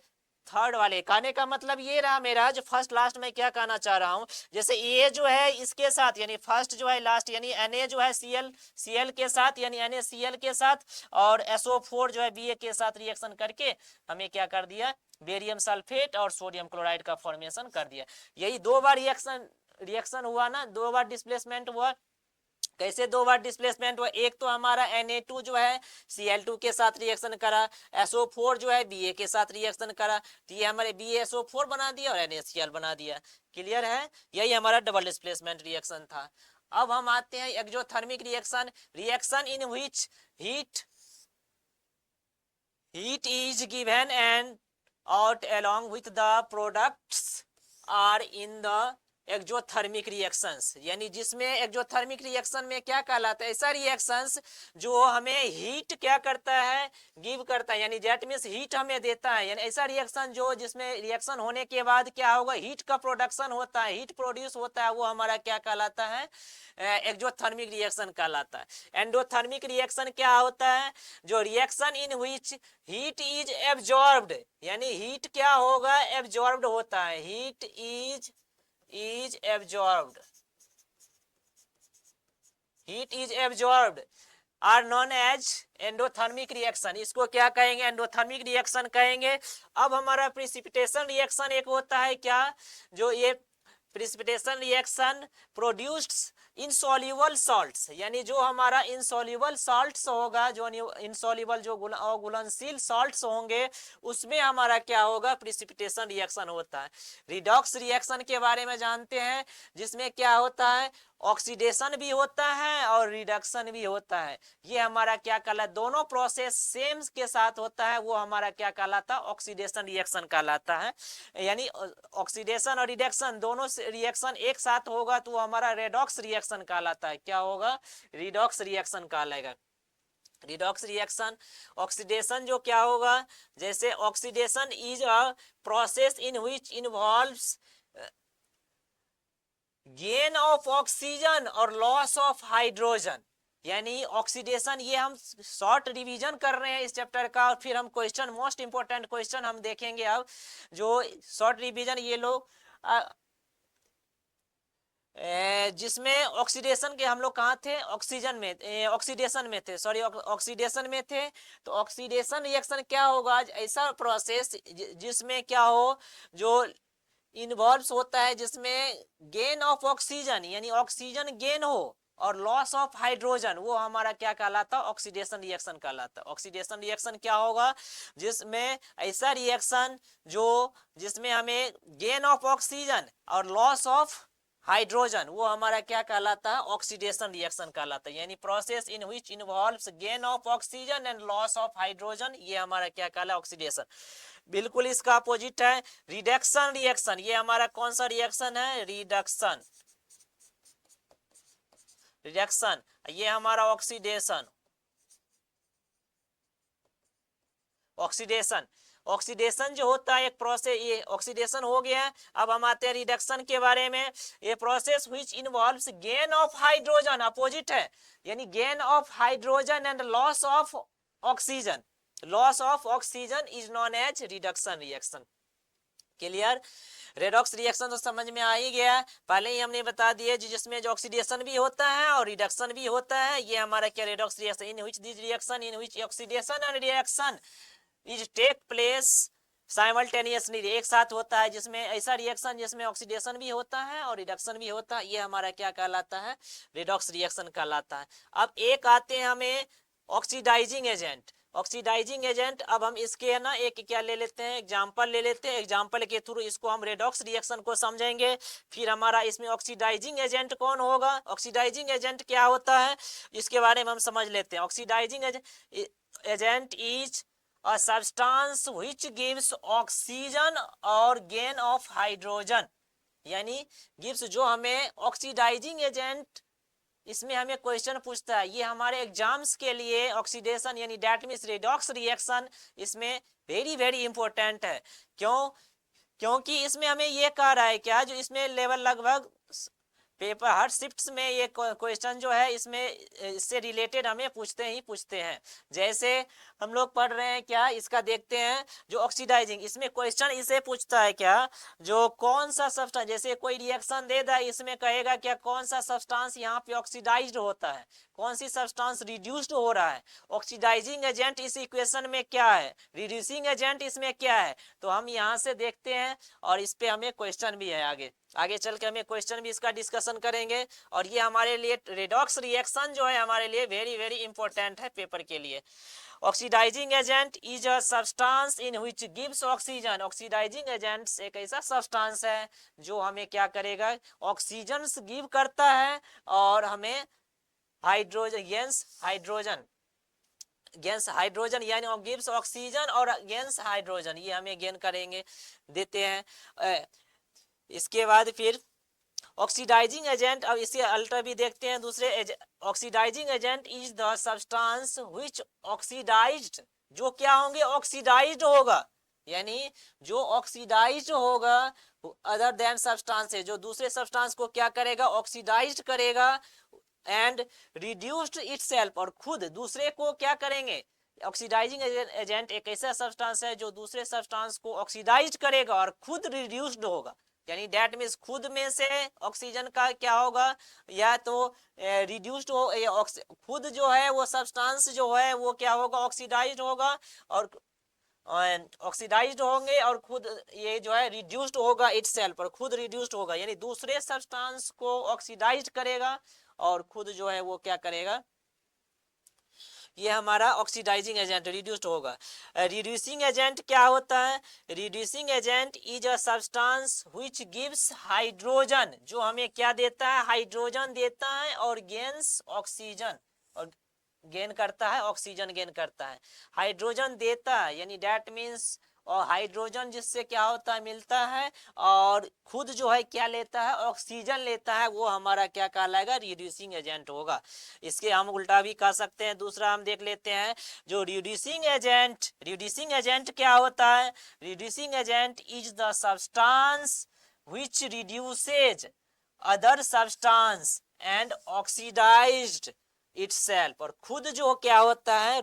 थर्ड वाले। कहने का मतलब ये रहा मेरा, जो फर्स्ट लास्ट में क्या कहना चाह रहा हूं, जैसे ए जो है इसके साथ यानी फर्स्ट जो है लास्ट यानी Na जो है Cl के साथ यानी NaCl के साथ, और SO4 जो है Ba के साथ रिएक्शन करके हमें क्या कर दिया? बेरियम सल्फेट और सोडियम क्लोराइड का फॉर्मेशन कर दिया। यही दो बार रिएक्शन हुआ ना, दो बार डिस्प्लेसमेंट हुआ। कैसे दो बार डिस्प्लेसमेंट हुआ? एक तो हमारा Na2 जो है Cl2 के साथ रिएक्शन करा, SO4 जो है Ba के साथ रिएक्शन करा, तो ये हमारे BaSO4 बना दिया और NaCl बना दिया। क्लियर है? यही हमारा डबल डिस्प्लेसमेंट रिएक्शन था। अब हम आते हैं exothermic reaction, reaction in which heat is given and out along with the products are in the exothermic reactions, यानी जिसमें एक्सोथर्मिक रिएक्शन में क्या कहलाता है? ऐसा रिएक्शंस जो हमें हीट क्या करता है? गिव करता है, यानी दैट मींस हीट हमें देता है। यानी ऐसा रिएक्शन जो जिसमें रिएक्शन होने के बाद क्या होगा? हीट का प्रोडक्शन होता है, हीट प्रोड्यूस होता है, वो हमारा क्या कहलाता है? एक्सोथर्मिक रिएक्शन कहलाता है। एंडोथर्मिक रिएक्शन क्या होता है? जो reaction in which heat is absorbed, यानी हीट क्या होगा? एब्जॉर्ब्ड होता है, heat is absorbed, heat is absorbed are known as endothermic reaction. इसको क्या कहेंगे? एंडोथर्मिक रिएक्शन कहेंगे। अब हमारा प्रिसिपिटेशन रिएक्शन एक होता है क्या? जो ये precipitation reaction produced insoluble salts, यानी जो हमारा इनसॉल्युबल सॉल्ट्स होगा, जो इनसॉल्युबल जो अघुलनशील सॉल्ट्स होंगे, उसमें हमारा क्या होगा, प्रिसिपिटेशन रिएक्शन होता है। रिडॉक्स रिएक्शन के बारे में जानते हैं, जिसमें क्या होता है, ऑक्सीडेशन भी होता है और रिडक्शन भी होता है। ये हमारा क्या कहलाता है, दोनों प्रोसेस सेम के साथ होता है, वो हमारा क्या कहलाता है, ऑक्सीडेशन रिएक्शन कहलाता है। यानी ऑक्सीडेशन और रिडक्शन दोनों रिएक्शन एक साथ होगा तो हमारा रेडॉक्स रिएक्शन कहलाता है। क्या होगा, रिडॉक्स रिएक्शन कहलाएगा। रिडॉक्स रिएक्शन ऑक्सीडेशन जो क्या होगा, जैसे oxidation is a process in which involves gain of oxygen और लॉस ऑफ हाइड्रोजन। यानी ऑक्सीडेशन, ये हम शॉर्ट रिवीजन कर रहे हैं इस चैप्टर का, और फिर हम क्वेश्चन, मोस्ट इंपोर्टेंट क्वेश्चन हम देखेंगे। अब जो शॉर्ट रिवीजन ये लोग जिसमें ऑक्सीडेशन के हम लोग कहाँ थे, ऑक्सीजन में, ऑक्सीडेशन में थे, सॉरी ऑक्सीडेशन में थे। तो ऑक्सीडेशन रिएक्शन क्या होगा, ऐसा प्रोसेस जिसमें क्या हो, जो इन्वॉल्व होता है, जिसमें गेन ऑफ ऑक्सीजन यानी ऑक्सीजन गेन हो और लॉस ऑफ हाइड्रोजन, वो हमारा क्या कहलाता है, ऑक्सीडेशन रिएक्शन कहलाता है। ऑक्सीडेशन रिएक्शन क्या होगा, जिसमें ऐसा रिएक्शन जो जिसमें हमें गेन ऑफ ऑक्सीजन और लॉस ऑफ हाइड्रोजन, वो हमारा क्या कहलाता है, ऑक्सीडेशन रिएक्शन कहलाता है। यानी process in which involves gain of oxygen and loss of hydrogen, ये हमारा क्या कहलाता है, ऑक्सीडेशन। बिल्कुल इसका अपोजिट है रिडक्शन रिएक्शन। ये हमारा कौन सा रिएक्शन है, रिडक्शन। रिडक्शन ये हमारा ऑक्सीडेशन। ऑक्सीडेशन, ऑक्सीडेशन जो होता है एक प्रोसेस, ये ऑक्सीडेशन हो गया। अब हम आते हैं रिडक्शन के बारे में। ये process which involves gain of hydrogen, opposite है, यानी gain of hydrogen and loss of oxygen. Loss of oxygen is known as reduction reaction. Clear, redox reaction तो समझ में आ ही गया, पहले ही हमने बता दिया, जिसमें जो ऑक्सीडेशन भी होता है और रिडक्शन भी होता है। ये हमारा क्या, redox reaction, in which this reaction in which oxidation and reaction is take place simultaneously, एक साथ होता है, जिसमें ऐसा रिएक्शन जिसमें ऑक्सीडेशन भी होता है और रिडक्शन भी होता है, ये हमारा क्या कहलाता है, रेडॉक्स रिएक्शन कहलाता है। अब एक आते हैं हमें ऑक्सीडाइजिंग एजेंट। ऑक्सीडाइजिंग एजेंट, अब हम इसके ना एक क्या ले लेते हैं, एग्जांपल ले लेते हैं, एग्जांपल के थ्रू इसको हम रेडॉक्स रिएक्शन को समझेंगे। फिर हमारा इसमें ऑक्सीडाइजिंग एजेंट कौन होगा, ऑक्सीडाइजिंग एजेंट क्या होता है, इसके बारे में हम समझ लेते हैं। Oxidising agent is a substance which gives oxygen और gain of hydrogen, यानी गिव्स जो हमें ऑक्सीडाइजिंग एजेंट, इसमें हमें क्वेश्चन पूछता है, ये हमारे एग्जाम्स के लिए ऑक्सीडेशन यानी दैट मींस रिडॉक्स रिएक्शन इसमें वेरी वेरी इंपॉर्टेंट है। क्यों, क्योंकि इसमें हमें ये कह रहा है क्या, जो इसमें लेवल लगभग पेपर हर शिफ्ट्स में ये क्वेश्चन जो है इसमें इससे रिलेटेड हमें पूछते ही पूछते हैं। जैसे हम लोग पढ़ रहे हैं क्या, इसका देखते हैं, जो ऑक्सीडाइजिंग, इसमें क्वेश्चन इसे पूछता है क्या, जो कौन सा सब्सटेंस, जैसे कोई रिएक्शन दे दा, इसमें कहेगा क्या, कौन सा सब्सटेंस यहाँ पे ऑक्सीडाइज्ड होता है, कौन सी सब्सटेंस रिड्यूस्ड हो रहा है, ऑक्सीडाइजिंग एजेंट इस इक्वेशन में क्या है, रिड्यूसिंग एजेंट इसमें क्या है। तो हम यहाँ से देखते हैं और इस पे हमें क्वेश्चन भी है, आगे आगे चल के हमें क्वेश्चन भी इसका डिस्कशन करेंगे। और ये हमारे लिए रेडॉक्स रिएक्शन जो है हमारे लिए वेरी वेरी इंपॉर्टेंट है पेपर के लिए। Oxidising agent is a substance in which gives oxygen. Oxidising agent एक ऐसा सब्सटेंस है जो हमें क्या करेगा, ऑक्सीजन गिव करता है और हमें हाइड्रोजन गैस हाइड्रोजन यानी गिव्स ऑक्सीजन और गैस हाइड्रोजन, ये हमें गेन करेंगे देते हैं। इसके बाद फिर ऑक्सीडाइजिंग एजेंट, अब इसे अल्टर भी देखते हैं दूसरे। Oxidising agent is the substance which oxidised, जो क्या होंगे, ऑक्सीडाइज्ड होगा, यानी जो ऑक्सीडाइज्ड होगा अदर देन सब्सटेंस, जो दूसरे सब्सटेंस को क्या करेगा, ऑक्सीडाइज्ड करेगा, एंड रिड्यूस्ड इटसेल्फ, और खुद दूसरे को क्या करेंगे। ऑक्सीडाइजिंग एजेंट एक ऐसा सब्सटेंस है जो दूसरे सब्सटेंस को ऑक्सीडाइज्ड करेगा और खुद रिड्यूस्ड होगा, यानी डेट मीन्स खुद में से ऑक्सीजन का क्या होगा, या तो रिड्यूस्ड हो, खुद जो है वो सब्सटेंस जो है वो क्या होगा, ऑक्सीडाइज्ड होगा, और ऑक्सीडाइज्ड होंगे और खुद ये जो है रिड्यूस्ड होगा इटसेल्फ, और खुद रिड्यूस्ड होगा यानी दूसरे सब्सटेंस को ऑक्सीडाइज्ड करेगा और खुद जो है वो क्या करेगा, ये हमारा ऑक्सीडाइजिंग एजेंट रिड्यूस्ड होगा। रिड्यूसिंग एजेंट क्या होता है? Reducing agent is a substance which gives hydrogen, जो हमें क्या देता है, हाइड्रोजन देता है और गेन्स ऑक्सीजन, और गेन करता है ऑक्सीजन गेन करता है, हाइड्रोजन देता है यानी डैट मीन्स, और हाइड्रोजन जिससे क्या होता है, मिलता है, और खुद जो है क्या लेता है, ऑक्सीजन लेता है, वो हमारा क्या कहलाएगा, रिड्यूसिंग एजेंट होगा। इसके हम उल्टा भी कह सकते हैं, दूसरा हम देख लेते हैं, जो रिड्यूसिंग एजेंट क्या होता है, reducing agent is the substance which reduces other substance and oxidised itself, और खुद जो क्या होता है,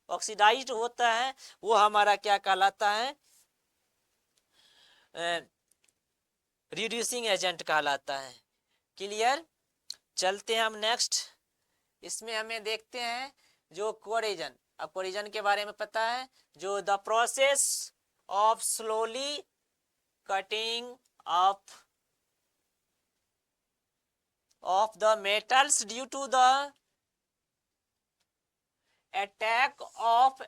ऑक्सीडाइज्ड होता है, वो हमारा क्या कहलाता है, रिड्यूसिंग एजेंट कहलाता है। क्लियर? चलते हैं हम नेक्स्ट, इसमें हमें देखते हैं जो कोरिजन। अब कोरिजन के बारे में पता है, जो the process of slowly cutting of the metals due to the attack of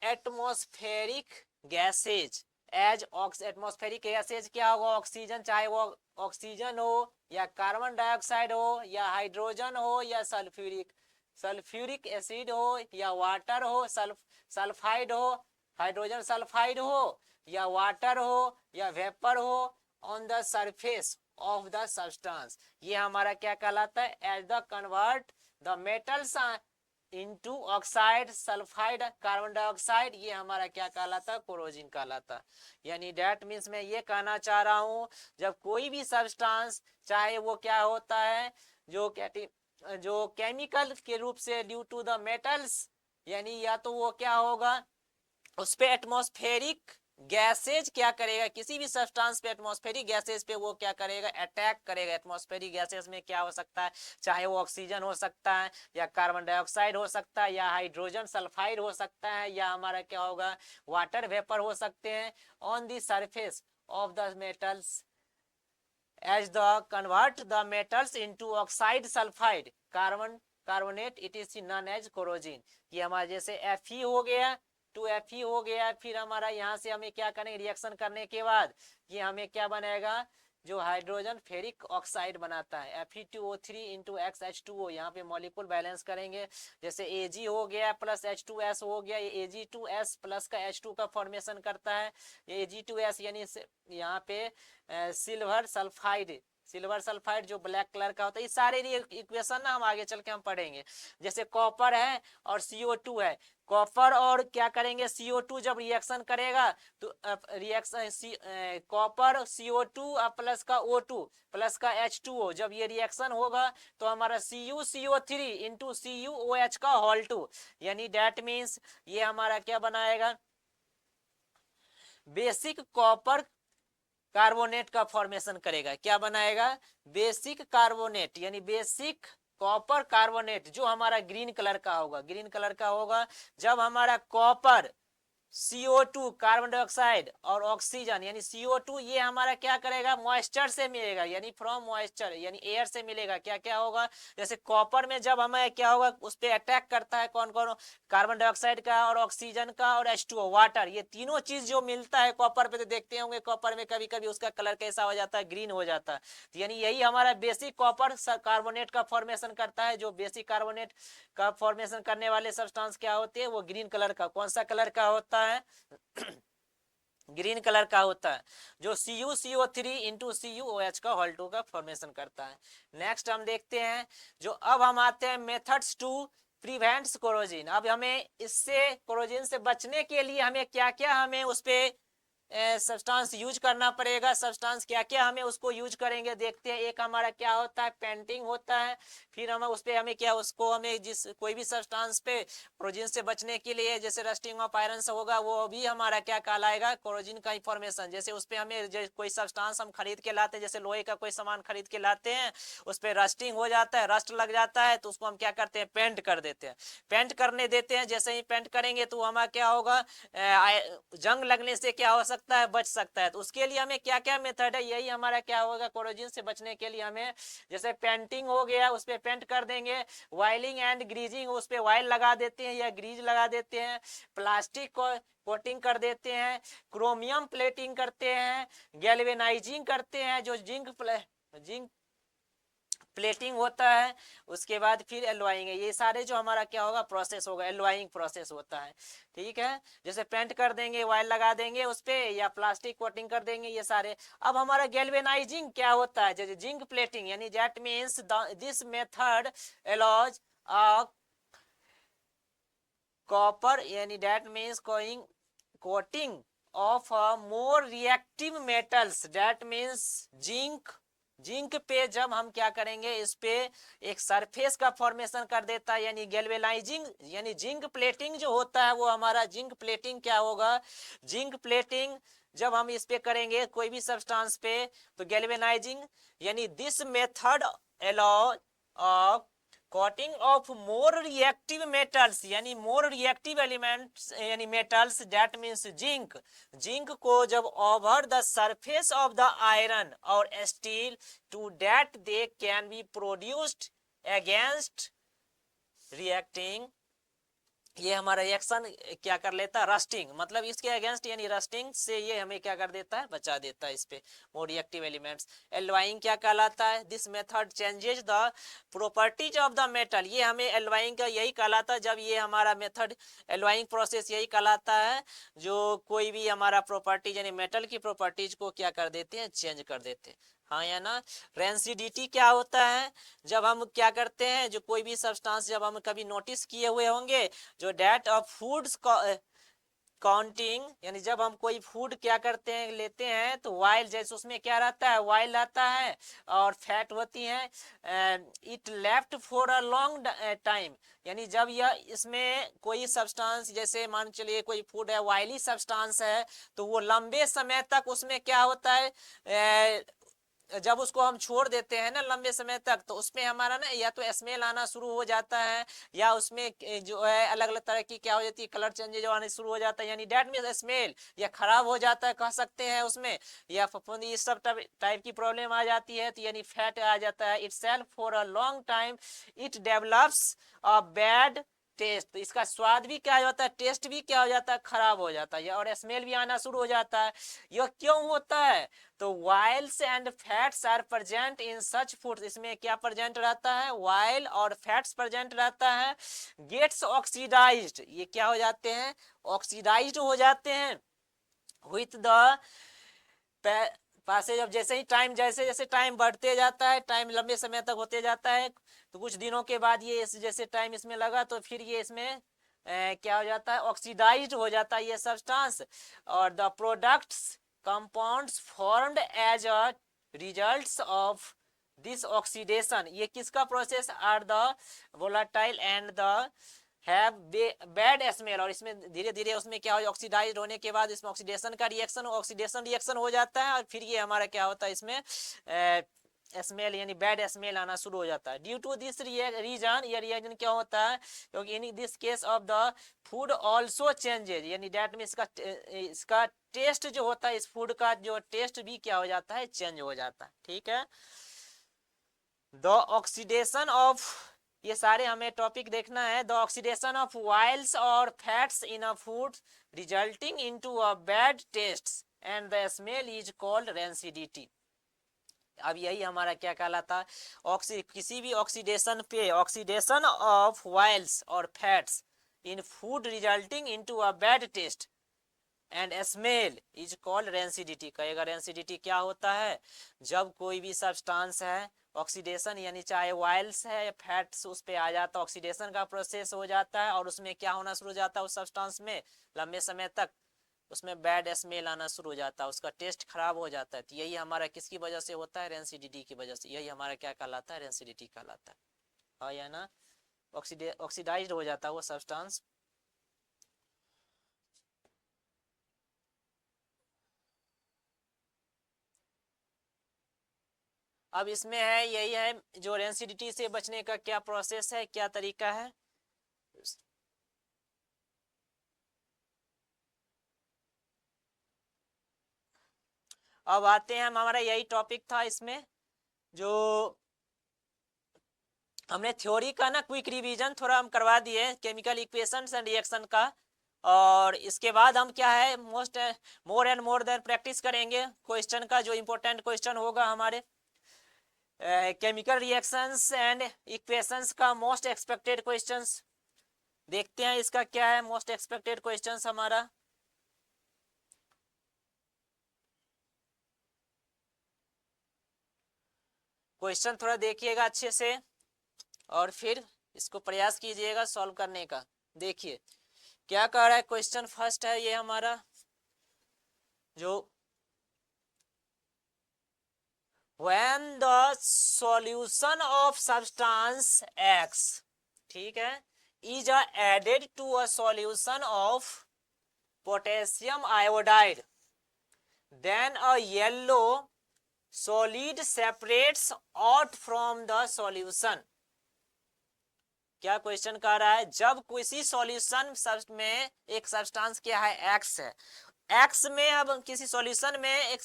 atmospheric gases as atmospheric gases क्या होगा, ऑक्सीजन, चाहे वो ऑक्सीजन हो या कार्बन डाइऑक्साइड हो या हाइड्रोजन हो या सल्फ्यूरिक एसिड हो या वाटर हो, सल्फाइड हो, हाइड्रोजन सल्फाइड हो या वाटर हो या वेपर हो, on the surface of the substance, ये हमारा क्या कहलाता है, as the convert the metals into oxide, sulphide, carbon dioxide, ये हमारा क्या कहलाता है, कोरोजन कहलाता। यानी डैट मीन्स मैं ये कहना चाह रहा हूं, जब कोई भी सब्सटेंस, चाहे वो क्या होता है, जो केमिकल के रूप से ड्यू टू द मेटल्स, यानी या तो वो क्या होगा, उस पे एटमॉस्फेरिक गैसेज क्या करेगा, किसी भी सब्सटेंस पे एटमॉस्फेरिक गैसेज पे वो क्या करेगा, अटैक करेगा। एटमॉस्फेरिक गैसेज में क्या हो सकता है, चाहे वो ऑक्सीजन हो सकता है या कार्बन डाइऑक्साइड हो सकता है या हाइड्रोजन सल्फाइड हो सकता है या हमारा क्या होगा, वाटर वेपर हो सकते हैं, on the surface of the metals as the convert the metals into oxide, sulphide, carbonate, it is known as corrosion. ये हमारा जैसे Fe हो गया, 2Fe हो गया, फिर हमारा यहाँ से हमें क्या करेंगे, रिएक्शन करने के बाद ये हमें क्या बनेगा, जो हाइड्रोजन फेरिक ऑक्साइड बनाता है, Fe2O3 इंटू XH2O, यहाँ पे मॉलिक्यूल बैलेंस करेंगे, जैसे Ag हो गया प्लस H2S हो गया, ये Ag2S प्लस का H2 का फॉर्मेशन करता है, ये Ag2S यानी यहाँ पे सिल्वर सल्फाइड जो ब्लैक कलर का होता है, ये सारे इक्वेशन ना हम आगे चल के हम पढ़ेंगे। जैसे कॉपर है और CO2 है, कॉपर और क्या करेंगे, CO2 जब रिएक्शन करेगा तो रिएक्शन कॉपर CO2 प्लस का O2 प्लस का H2O, जब ये रिएक्शन होगा तो हमारा CuCO3 इंटू CuOH का होल 2, यानी डैट मीन्स ये हमारा क्या बनाएगा, बेसिक कॉपर कार्बोनेट का फॉर्मेशन करेगा, क्या बनाएगा, बेसिक कार्बोनेट, यानी बेसिक कॉपर कार्बोनेट, जो हमारा ग्रीन कलर का होगा, जब हमारा कॉपर CO2 कार्बन डाइऑक्साइड और ऑक्सीजन यानी CO2 ये हमारा क्या करेगा, मॉइस्चर से मिलेगा, यानी फ्रॉम मॉइस्चर यानी एयर से मिलेगा, क्या क्या होगा, जैसे कॉपर में जब हमें क्या होगा, उस पर अटैक करता है कौन कौन, कार्बन डाइऑक्साइड का और ऑक्सीजन का और H2O वाटर, ये तीनों चीज जो मिलता है कॉपर पे, तो देखते होंगे कॉपर में कभी कभी उसका कलर कैसा हो जाता है, ग्रीन हो जाता है, तो यानी यही हमारा बेसिक कॉपर कार्बोनेट का फॉर्मेशन करता है। जो बेसिक कार्बोनेट का फॉर्मेशन करने वाले सब्सटेंस क्या होते हैं, वो ग्रीन कलर का, कौन सा कलर का होता है ग्रीन कलर का होता है, जो CuCO3 इंटू CuOH का होल 2 का फॉर्मेशन करता है। नेक्स्ट हम देखते हैं, जो अब हम आते हैं मेथड्स टू प्रिवेंट्स कोरोजन। अब हमें इससे कोरोजन से बचने के लिए हमें क्या क्या हमें उस पे सब्सटेंस यूज करना पड़ेगा। सब्सटेंस क्या क्या हमें उसको यूज करेंगे देखते हैं। एक हमारा क्या होता है, पेंटिंग होता है। फिर हम उस पे हमें क्या, उसको हमें जिस कोई भी सब्सटेंस पे कोरोजन से बचने के लिए, जैसे रस्टिंग ऑफ आयरन से होगा, वो भी हमारा क्या कहलाएगा, कोरोजन का इंफॉर्मेशन। जैसे उस पे हमें कोई सब्सटेंस हम खरीद के लाते हैं, जैसे लोहे का कोई सामान खरीद के लाते हैं, उस पे रस्टिंग हो जाता है, रस्ट लग जाता है, तो उसको हम क्या करते हैं, पेंट कर देते हैं। पेंट करने देते हैं, जैसे ही पेंट करेंगे तो हमारा क्या होगा, जंग लगने से क्या हो सकता है, बच सकता है। तो उसके लिए हमें क्या क्या मेथड है, यही हमारा क्या होगा, कोरोजन से बचने के लिए हमें, जैसे पेंटिंग हो गया, उस पर पेंट कर देंगे। वायलिंग एंड ग्रीजिंग, उस पर वायल लगा देते हैं या ग्रीज लगा देते हैं। प्लास्टिक को कोटिंग कर देते हैं। क्रोमियम प्लेटिंग करते हैं। गैल्वेनाइजिंग करते हैं, जो जिंक प्लेटिंग होता है। उसके बाद फिर एलवाइंग है। ये सारे जो हमारा क्या होगा, प्रोसेस होगा, एलवाइंग प्रोसेस होता है। ठीक है, जैसे पेंट कर देंगे, वायर लगा देंगे उस पे, या प्लास्टिक कोटिंग कर देंगे, ये सारे। अब हमारा गैल्वेनाइजिंग क्या होता है, जैसे जिंक प्लेटिंग, यानी that means this method allows a copper, यानी that means coating of more reactive metals, that means zinc. Zinc पे जब हम क्या करेंगे, इस पे एक सरफेस का फॉर्मेशन कर देता है, यानी गैल्वेनाइजिंग, यानी जिंक प्लेटिंग जो होता है वो हमारा जिंक प्लेटिंग क्या होगा, जिंक प्लेटिंग जब हम इस पे करेंगे कोई भी सब्सटेंस पे, तो गैल्वेनाइजिंग, यानी this method allow of coating of more reactive metals, यानी मोर रिएक्टिव एलिमेंट्स, यानी metals, that means zinc. Zinc को जब over the surface of the iron और steel, to that they can be produced against reacting, ये हमारा reaction क्या कर लेता है, रस्टिंग, मतलब इसके अगेंस्ट, यानी रस्टिंग से ये हमें क्या कर देता है, बचा देता है इस पे मोर रिएक्टिव एलिमेंट्स। एल्वाइंग क्या कहलाता है, this method changes the properties of the metal, ये हमें एल्वाइंग का यही कहलाता है, जब ये हमारा मेथड एल्वाइंग प्रोसेस यही कहलाता है, जो कोई भी हमारा प्रॉपर्टीज यानी मेटल की प्रॉपर्टीज को क्या कर देते हैं, चेंज कर देते हैं। हाँ या ना। रेंसिडिटी क्या होता है, जब हम क्या करते हैं, जो कोई भी सब्सटेंस, जब हम कभी नोटिस किए हुए होंगे, जो डेट ऑफ फूड्स काउंटिंग, यानी जब हम कोई फूड क्या करते हैं, लेते हैं, तो वाइल, जैसे उसमें क्या रहता है, वाइल रहता है और फैट होती है, it left for a long time, यानी जब यह इसमें कोई सब्सटेंस, जैसे मान चलिए कोई फूड है, वायली सब्सटेंस है, तो वो लंबे समय तक उसमें क्या होता है, जब उसको हम छोड़ देते हैं ना लंबे समय तक, तो उसमें हमारा ना या तो स्मेल आना शुरू हो जाता है, या उसमें जो है अलग अलग तरह की क्या हो जाती है, कलर चेंजेज आने शुरू हो जाता है, यानी डेट मीन स्मेल, या खराब हो जाता है कह सकते हैं उसमें, या फफूंदी, इस सब टाइप की प्रॉब्लम आ जाती है, तो यानी फैट आ जाता है। It self for a long time it develops a bad taste, तो इसका स्वाद भी क्या हो जाता है, टेस्ट भी क्या हो जाता है, खराब हो जाता है, और स्मेल भी आना शुरू हो जाता है। यह क्यों होता है, तो oils and fats are present in such foods, इसमें क्या प्रेजेंट रहता है, वाइल और फैट्स प्रेजेंट रहता है। गेट्स ऑक्सीडाइज्ड, ये क्या हो जाते हैं, ऑक्सीडाइज्ड हो जाते हैं विथ द पासेज ऑफ, जैसे ही टाइम, जैसे जैसे टाइम बढ़ते जाता है, टाइम लंबे समय तक होते जाता है, तो कुछ दिनों के बाद ये जैसे टाइम इसमें लगा, तो फिर ये इसमें क्या हो जाता है, ऑक्सीडाइज्ड हो जाता है ये सब्सटेंस, और the products compounds formed as a results of this oxidation, ये किसका process, are the volatile and the have bad smell, और इसमें धीरे धीरे उसमें क्या हो, ऑक्सीडाइज होने के बाद इसमें ऑक्सीडेशन का रिएक्शन, ऑक्सीडेशन रिएक्शन हो जाता है, और फिर ये हमारा क्या होता है, इसमें स्मेल, यानी बैड स्मेल आना शुरू हो जाता है। ड्यू टू दिस रीजन, ये रीजन क्या होता है, क्योंकि in this case of the food also changes, यानी डेट में इसका टेस्ट जो होता है, इस फूड का जो टेस्ट भी क्या हो जाता है, चेंज हो जाता है। ठीक है, द ऑक्सीडेशन ऑफ, ये सारे हमें टॉपिक देखना है, द ऑक्सीडेशन ऑफ वाइल्स और fats in a food resulting into a bad taste and the smell is called rancidity. अब यही हमारा क्या कहलाता है, किसी भी ऑक्सीडेशन पे, ऑक्सीडेशन ऑफ वाइल्स और fats in food resulting into a bad taste and smell is called rancidity. कहेगा रेंसिडिटी क्या होता है, जब कोई भी सब्सटेंस है, ऑक्सीडेशन, यानी चाहे वाइल्स है या फैट्स, उस पे आ जाता है, ऑक्सीडेशन का प्रोसेस हो जाता है, और उसमें क्या होना शुरू हो जाता है, उस सब्सटेंस में लंबे समय तक उसमें बैड स्मेल आना शुरू हो जाता है, उसका टेस्ट खराब हो जाता है। तो यही हमारा किसकी वजह से होता है, रेंसिडिटी की वजह से। यही हमारा क्या कहलाता है, रेंसिडिटी कहलाता है। हाँ या ना, ऑक्सीडाइज हो जाता है वो सब्सटेंस। अब इसमें है, यही है जो रेंसिडिटी से बचने का क्या प्रोसेस है, क्या तरीका है। अब आते हैं, हमारा यही टॉपिक था इसमें, जो हमने थ्योरी का ना क्विक रिवीजन थोड़ा हम करवा दिए केमिकल इक्वेशंस एंड रिएक्शन का। और इसके बाद हम क्या है, मोर एंड मोर देन प्रैक्टिस करेंगे क्वेश्चन का, जो इंपॉर्टेंट क्वेश्चन होगा हमारे केमिकल रिएक्शंस एंड इक्वेशंस का। मोस्ट एक्सपेक्टेड क्वेश्चंस देखते हैं, इसका क्या है मोस्ट एक्सपेक्टेड क्वेश्चंस हमारा। क्वेश्चन थोड़ा देखिएगा अच्छे से, और फिर इसको प्रयास कीजिएगा सॉल्व करने का। देखिए क्या कह रहा है क्वेश्चन, फर्स्ट है ये हमारा, जो when the solution of substance X, ठीक है, is added to a solution of potassium iodide, then a yellow solid separates out from the solution। क्या क्वेश्चन कह रहा है, जब किसी सॉल्यूशन में एक सब्सटेंस क्या है, एक्स है, एक्स में, अब किसी सॉल्यूशन में, एक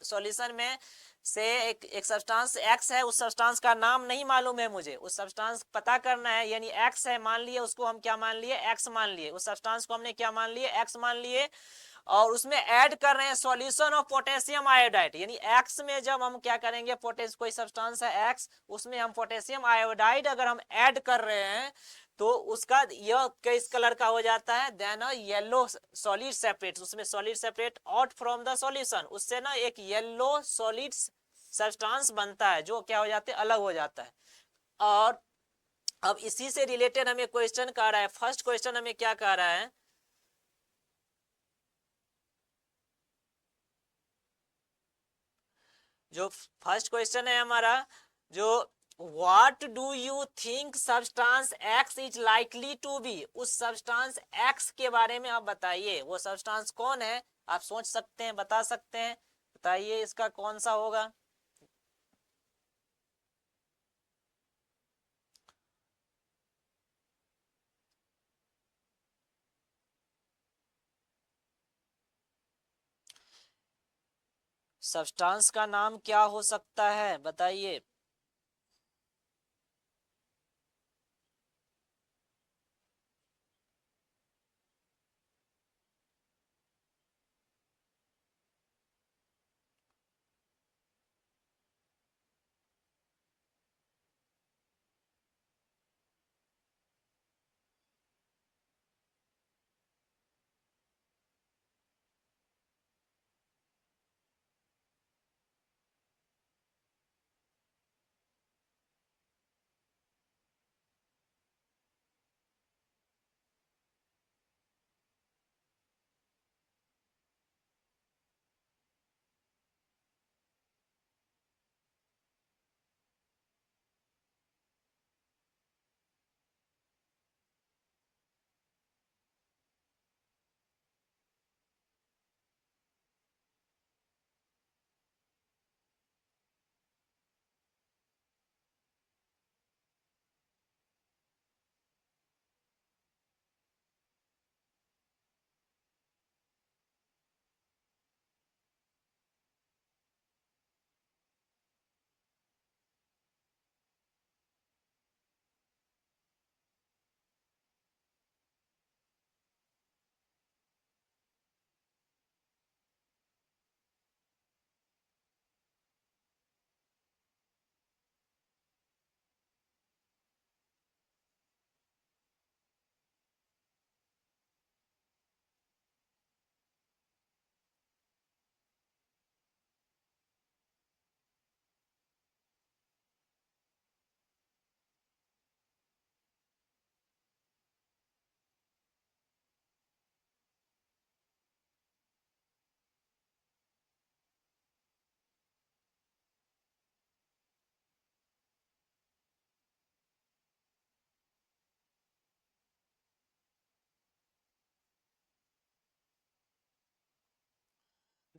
सॉल्यूशन में से एक सब्सटेंस एक्स है, उस सब्सटेंस का नाम नहीं मालूम है मुझे, उस सब्सटेंस पता करना है, यानी एक्स है मान लिए, उसको हम क्या मान लिए, एक्स मान लिए, उस सब्सटेंस को हमने क्या मान लिए, एक्स मान लिए। और उसमें ऐड कर रहे हैं सॉल्यूशन ऑफ पोटेशियम आयोडाइड, यानी एक्स में जब हम क्या करेंगे, कोई सब्सटेंस है एक्स, उसमें हम पोटेशियम आयोडाइड अगर हम ऐड कर रहे हैं, तो उसका यह किस कलर का हो जाता है, देन येलो सॉलिड सेपरेट, उसमें solid separate out from the solution, उससे ना एक येलो सॉलिड सब्सटेंस बनता है, जो क्या हो जाते हैं, अलग हो जाता है। और अब इसी से रिलेटेड हमें क्वेश्चन कह रहा है, फर्स्ट क्वेश्चन हमें क्या कह रहा है, जो फर्स्ट क्वेश्चन है हमारा, जो what do you think substance X is likely to be, उस सब्सटेंस एक्स के बारे में आप बताइए, वो सब्सटेंस कौन है, आप सोच सकते हैं, बता सकते हैं, बताइए इसका कौन सा होगा। सब्सटेंस का नाम क्या हो सकता है, बताइए।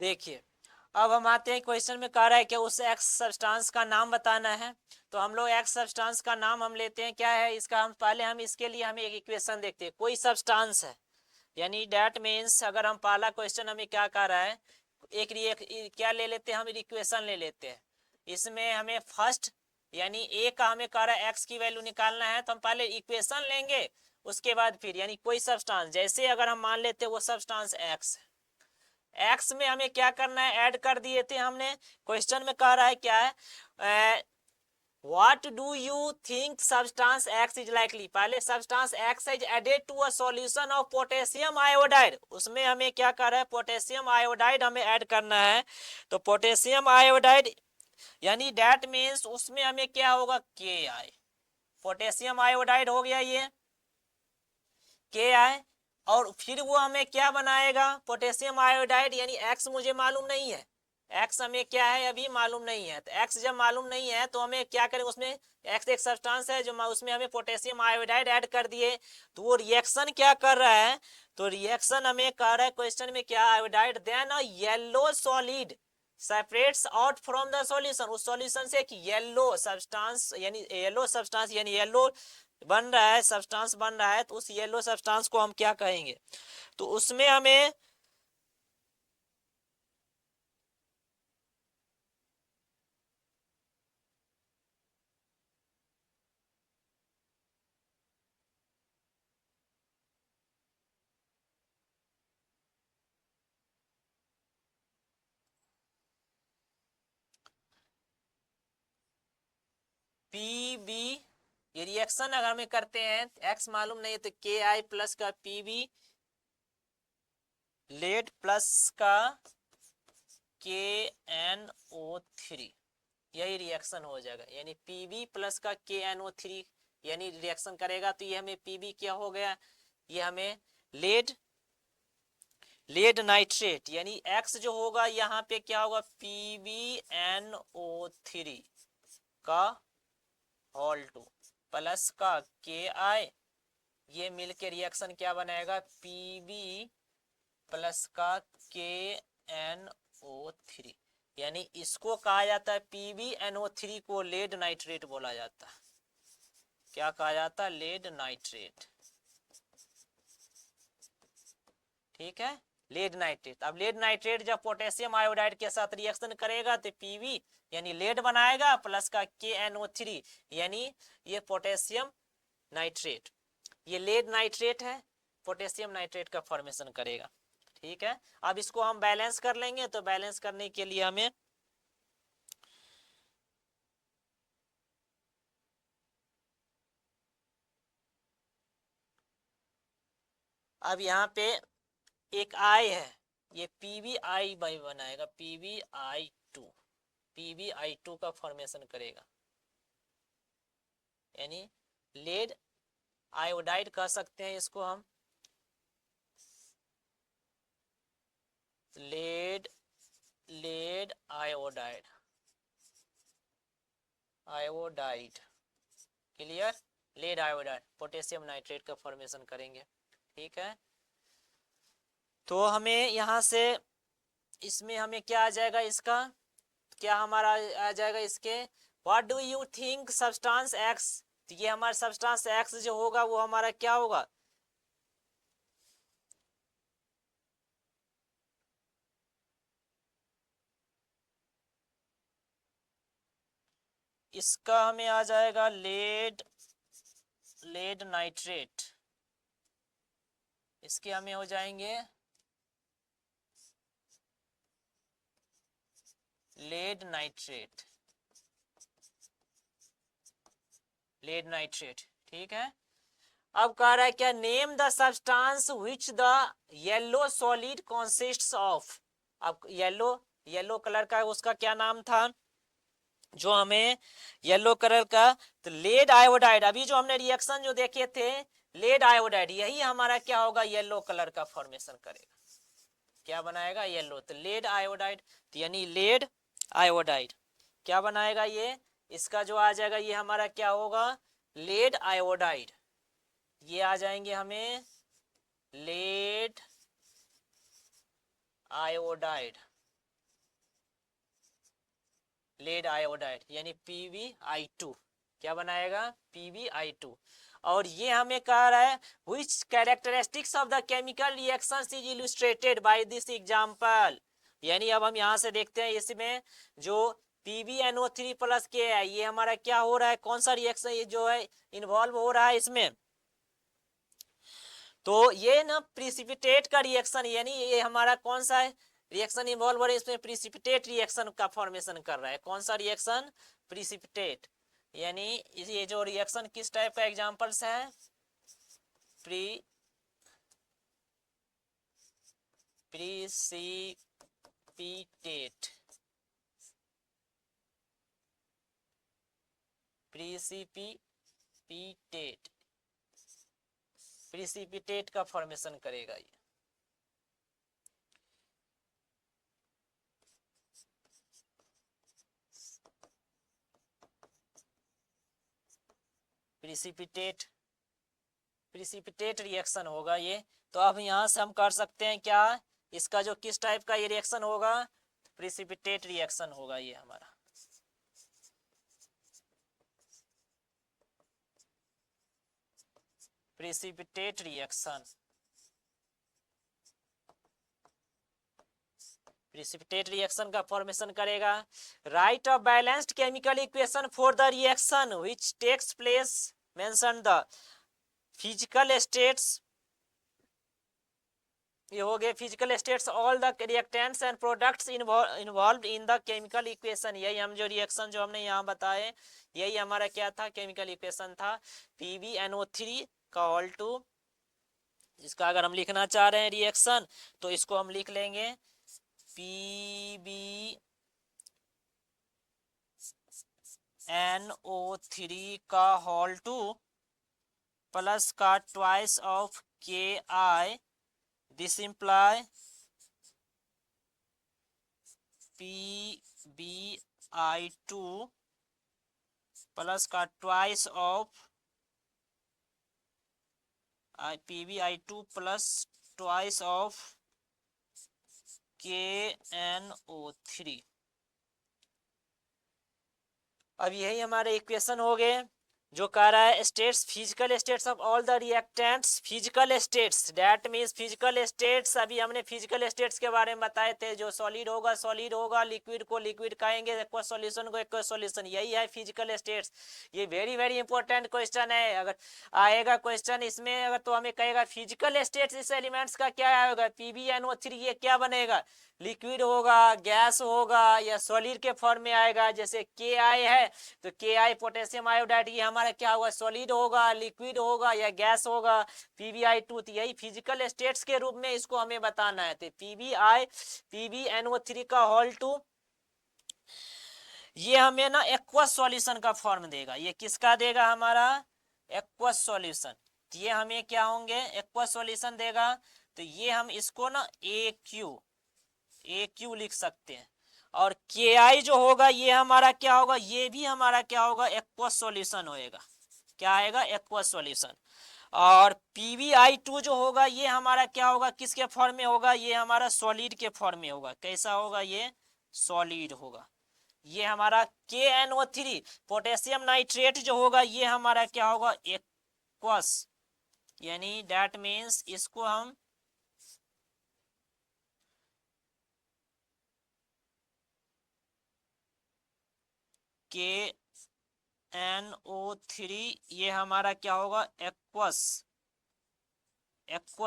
देखिए अब हम आते हैं क्वेश्चन में, कह रहा है कि उस एक्स सब्सटेंस का नाम बताना है। तो हम लोग एक्स सब्सटेंस का नाम हम लेते हैं, क्या है इसका, हम पहले हम इसके लिए हमें एक इक्वेशन देखते हैं। कोई सब्सटेंस है, यानी डैट मीन्स अगर हम पहला क्वेश्चन हमें क्या कह रहा है, क्या ले लेते हैं हम, इक्वेशन ले लेते हैं। इसमें हमें फर्स्ट यानी ए का हमें कह रहा है एक्स की वैल्यू निकालना है, तो हम पहले इक्वेशन लेंगे, उसके बाद फिर यानी कोई सब्सटेंस, जैसे अगर हम मान लेते हैं वो सब्सटेंस एक्स है, एक्स में हमें क्या करना है, ऐड कर दिए थे हमने। क्वेश्चन में कह रहा है क्या है, what do you think substance X is likely, पहले substance X is added to a solution of potassium iodide, उसमें हमें क्या कर रहा है, पोटेशियम आयोडाइड हमें ऐड करना है। तो पोटेशियम आयोडाइड यानी डैट मीन्स उसमें हमें क्या होगा, के आई, पोटेशियम आयोडाइड हो गया ये के आई, और फिर वो हमें क्या बनाएगा, पोटेशियम आयोडाइड, यानी एक्स मुझे मालूम नहीं है, एक्स हमें क्या है अभी मालूम नहीं है। तो एक्स जब मालूम नहीं है तो हमें क्या करें, उसमें एक्स एक सब्सटेंस है जो उसमें हमें पोटेशियम आयोडाइड ऐड कर दिए, तो वो रिएक्शन क्या कर रहा है, तो रिएक्शन हमें कर रहा है क्वेश्चन में क्या, iodide then a yellow solid separates out from the solution, उस सॉल्यूशन से एक येलो सब्सटेंस यानी येलो बन रहा है, सब्सटेंस बन रहा है, तो उस येलो सब्सटेंस को हम क्या कहेंगे, तो उसमें हमें पी बी, ये रिएक्शन अगर हमें करते हैं, एक्स मालूम नहीं है तो के आई प्लस का पी बी लेड प्लस का के एन ओ थ्री, यही रिएक्शन हो जाएगा, यानी पी बी प्लस का के एन ओ थ्री यानी रिएक्शन करेगा, तो ये हमें पी बी क्या हो गया, ये हमें लेड लेड नाइट्रेट, यानी एक्स जो होगा यहाँ पे क्या होगा, P B N O three का होल टू प्लस का के आई, ये मिलके रिएक्शन क्या बनाएगा, पी बी प्लस का के एन ओ थ्री, यानी इसको कहा जाता है P B N O three को लेड नाइट्रेट बोला जाता है। क्या कहा जाता है, लेड नाइट्रेट, ठीक है, लेड नाइट्रेट। अब लेड नाइट्रेट जब पोटेशियम आयोडाइड के साथ रिएक्शन करेगा तो पीवी यानी लेड बनाएगा प्लस का के एन ओ थ्री, यानी ये पोटेशियम नाइट्रेट, ये लेड नाइट्रेट है, पोटेशियम नाइट्रेट का फॉर्मेशन करेगा, ठीक है। अब इसको हम बैलेंस कर लेंगे, तो बैलेंस करने के लिए हमें अब यहाँ पे एक आई है, ये पीवी आई बाई बनाएगा, PB I two, PB I two का फॉर्मेशन करेगा, यानी लेड आयोडाइड कह सकते हैं इसको हम, lead lead iodide, iodide clear, lead iodide potassium nitrate का फॉर्मेशन करेंगे, ठीक है। तो हमें यहाँ से इसमें हमें क्या आ जाएगा, इसका क्या हमारा आ जाएगा, इसके what do you think substance x, तो ये हमारा सब्सटेंस एक्स जो होगा वो हमारा क्या होगा, इसका हमें आ जाएगा लेड लेड नाइट्रेट, इसके हमें हो जाएंगे लेड नाइट्रेट, लेड नाइट्रेट, ठीक है। अब कह रहा है क्या, name the substance which the yellow solid consists of, अब येलो येलो कलर का उसका क्या नाम था, जो हमें येलो कलर का, तो लेड आयोडाइड, अभी जो हमने रिएक्शन जो देखे थे लेड आयोडाइड, यही हमारा क्या होगा, येलो कलर का फॉर्मेशन करेगा, क्या बनाएगा, येलो, तो लेड आयोडाइड, तो यानी लेड आयोडाइड क्या बनाएगा ये, इसका जो आ जाएगा ये हमारा क्या होगा, लेड आयोडाइड, ये आ जाएंगे हमें लेड आयोडाइड, लेड आयोडाइड यानी PbI2, क्या बनाएगा PbI2। और ये हमें कह रहा है which characteristics of the chemical reactions is illustrated by this example, यानी अब हम यहाँ से देखते हैं इसमें जो PbNO3 प्लस के है ये हमारा क्या हो रहा है, कौन सा रिएक्शन ये जो है इन्वॉल्व हो रहा है इसमें। तो ये ना प्रिसिपिटेट का रिएक्शन, यानी ये हमारा कौन सा है रिएक्शन इन्वॉल्व हो रहा है इसमें, प्रिसिपिटेट रिएक्शन का फॉर्मेशन कर रहा है। कौन सा रिएक्शन, प्रिसिपिटेट, यानी ये जो रिएक्शन किस टाइप का एग्जांपल्स है, प्रिसिपिटेट, प्रिसिपिटेट, प्रिसिपिटेट का फॉर्मेशन करेगा ये। प्रिसिपिटेट रिएक्शन होगा ये। तो अब यहाँ से हम कर सकते हैं क्या, इसका जो किस टाइप का ये रिएक्शन होगा, प्रिसिपिटेट रिएक्शन होगा ये हमारा। प्रिसिपिटेट रिएक्शन, प्रिसिपिटेट रिएक्शन का फॉर्मेशन करेगा। Write a balanced chemical equation for the reaction which takes place, mention the physical states, ये हो गए physical states, all the reactants and products involved in the chemical equation. यही हम जो reaction जो हमने यहाँ बताए यही हमारा क्या था, केमिकल इक्वेशन था PbNO3 का होल टू। इसका अगर हम लिखना चाह रहे हैं रिएक्शन तो इसको हम लिख लेंगे PbNO3 का होल टू प्लस का twice of Ki, this imply PbI2 plus का twice of PbI2 plus twice of KNO3। अब यही हमारे इक्वेशन हो गए जो कह रहा है states, physical states of all the reactants, physical states that means physical states, अभी हमने फिजिकल स्टेट्स के बारे में बताए थे, जो सॉलिड होगा सॉलिड होगा, लिक्विड को लिक्विड कहेंगे, एक्वस सॉल्यूशन को एक्वस सॉल्यूशन, यही है फिजिकल स्टेट्स। ये वेरी वेरी इंपॉर्टेंट क्वेश्चन है, अगर आएगा क्वेश्चन इसमें अगर तो हमें कहेगा फिजिकल स्टेट्स इस एलिमेंट्स का क्या आएगा, PbNO3 ये क्या बनेगा, लिक्विड होगा, गैस होगा या सॉलिड के फॉर्म में आएगा। जैसे Ki है तो Ki पोटेशियम आयोडाइड ये हमारा क्या होगा, सॉलिड होगा, लिक्विड होगा या गैस होगा। PbI2 तो यही फिजिकल स्टेट्स के रूप में इसको हमें बताना है। तो PbNO3 का होल टू ये हमें ना एक्वस सॉल्यूशन का फॉर्म देगा। ये किसका देगा, हमारा एक्वस सॉल्यूशन। तो ये हमें क्या होंगे, एक्वस सॉल्यूशन देगा। तो ये हम इसको ना AQ लिख सकते हैं। और Ki जो होगा ये हमारा क्या होगा, ये भी हमारा क्या होगा, एक्वस सॉल्यूशन होएगा। क्या आएगा, एक्वस सॉल्यूशन। और PbI2 जो होगा ये हमारा क्या होगा, किसके फॉर्म में होगा, ये हमारा सॉलिड के फॉर्म में होगा। कैसा होगा, ये सॉलिड होगा। ये हमारा KNO3 पोटेशियम नाइट्रेट जो होगा ये हमारा क्या होगा, एक्वस, यानी दैट मीन्स इसको हम KNO3 ये हमारा क्या होगा, एक्वस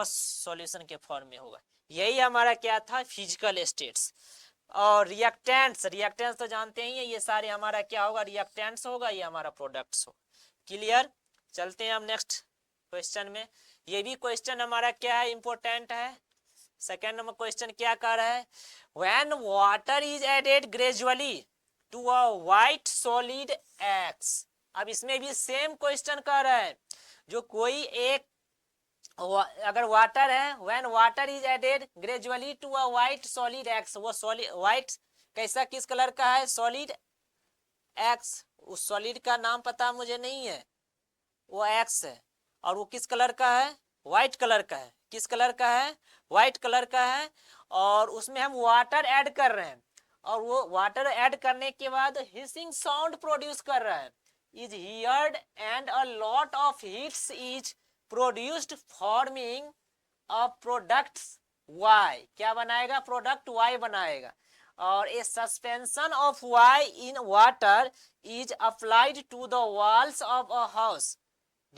सॉल्यूशन के फॉर्म में होगा। यही हमारा क्या था, फिजिकल स्टेट्स। और रिएक्टेंट्स तो जानते ही हैं, ये सारे हमारा क्या होगा, रिएक्टेंट्स होगा, ये हमारा प्रोडक्ट्स हो। क्लियर। चलते हैं हम नेक्स्ट क्वेश्चन में। ये भी क्वेश्चन हमारा क्या है, इंपॉर्टेंट है। सेकेंड नंबर क्वेश्चन क्या कर रहा है, when water is added gradually to a white solid X। अब इसमें भी सेम क्वेश्चन कर रहा है, जो कोई एक अगर वाटर है, when water is added gradually to a white solid X, वो सॉलिड व्हाइट कैसा किस कलर का है, सॉलिड X। उस सॉलिड का नाम पता मुझे नहीं है, वो X है। और वो किस कलर का है, व्हाइट कलर का है। किस कलर का है, व्हाइट कलर का है। और उसमें हम वाटर ऐड कर रहे हैं। और वो वाटर ऐड करने के बाद हिसिंग साउंड प्रोड्यूस कर रहा है, is heard and a lot of heats is produced forming a product Y, क्या बनाएगा, प्रोडक्ट वाई बनाएगा। और a suspension of Y in water is applied to the walls of a house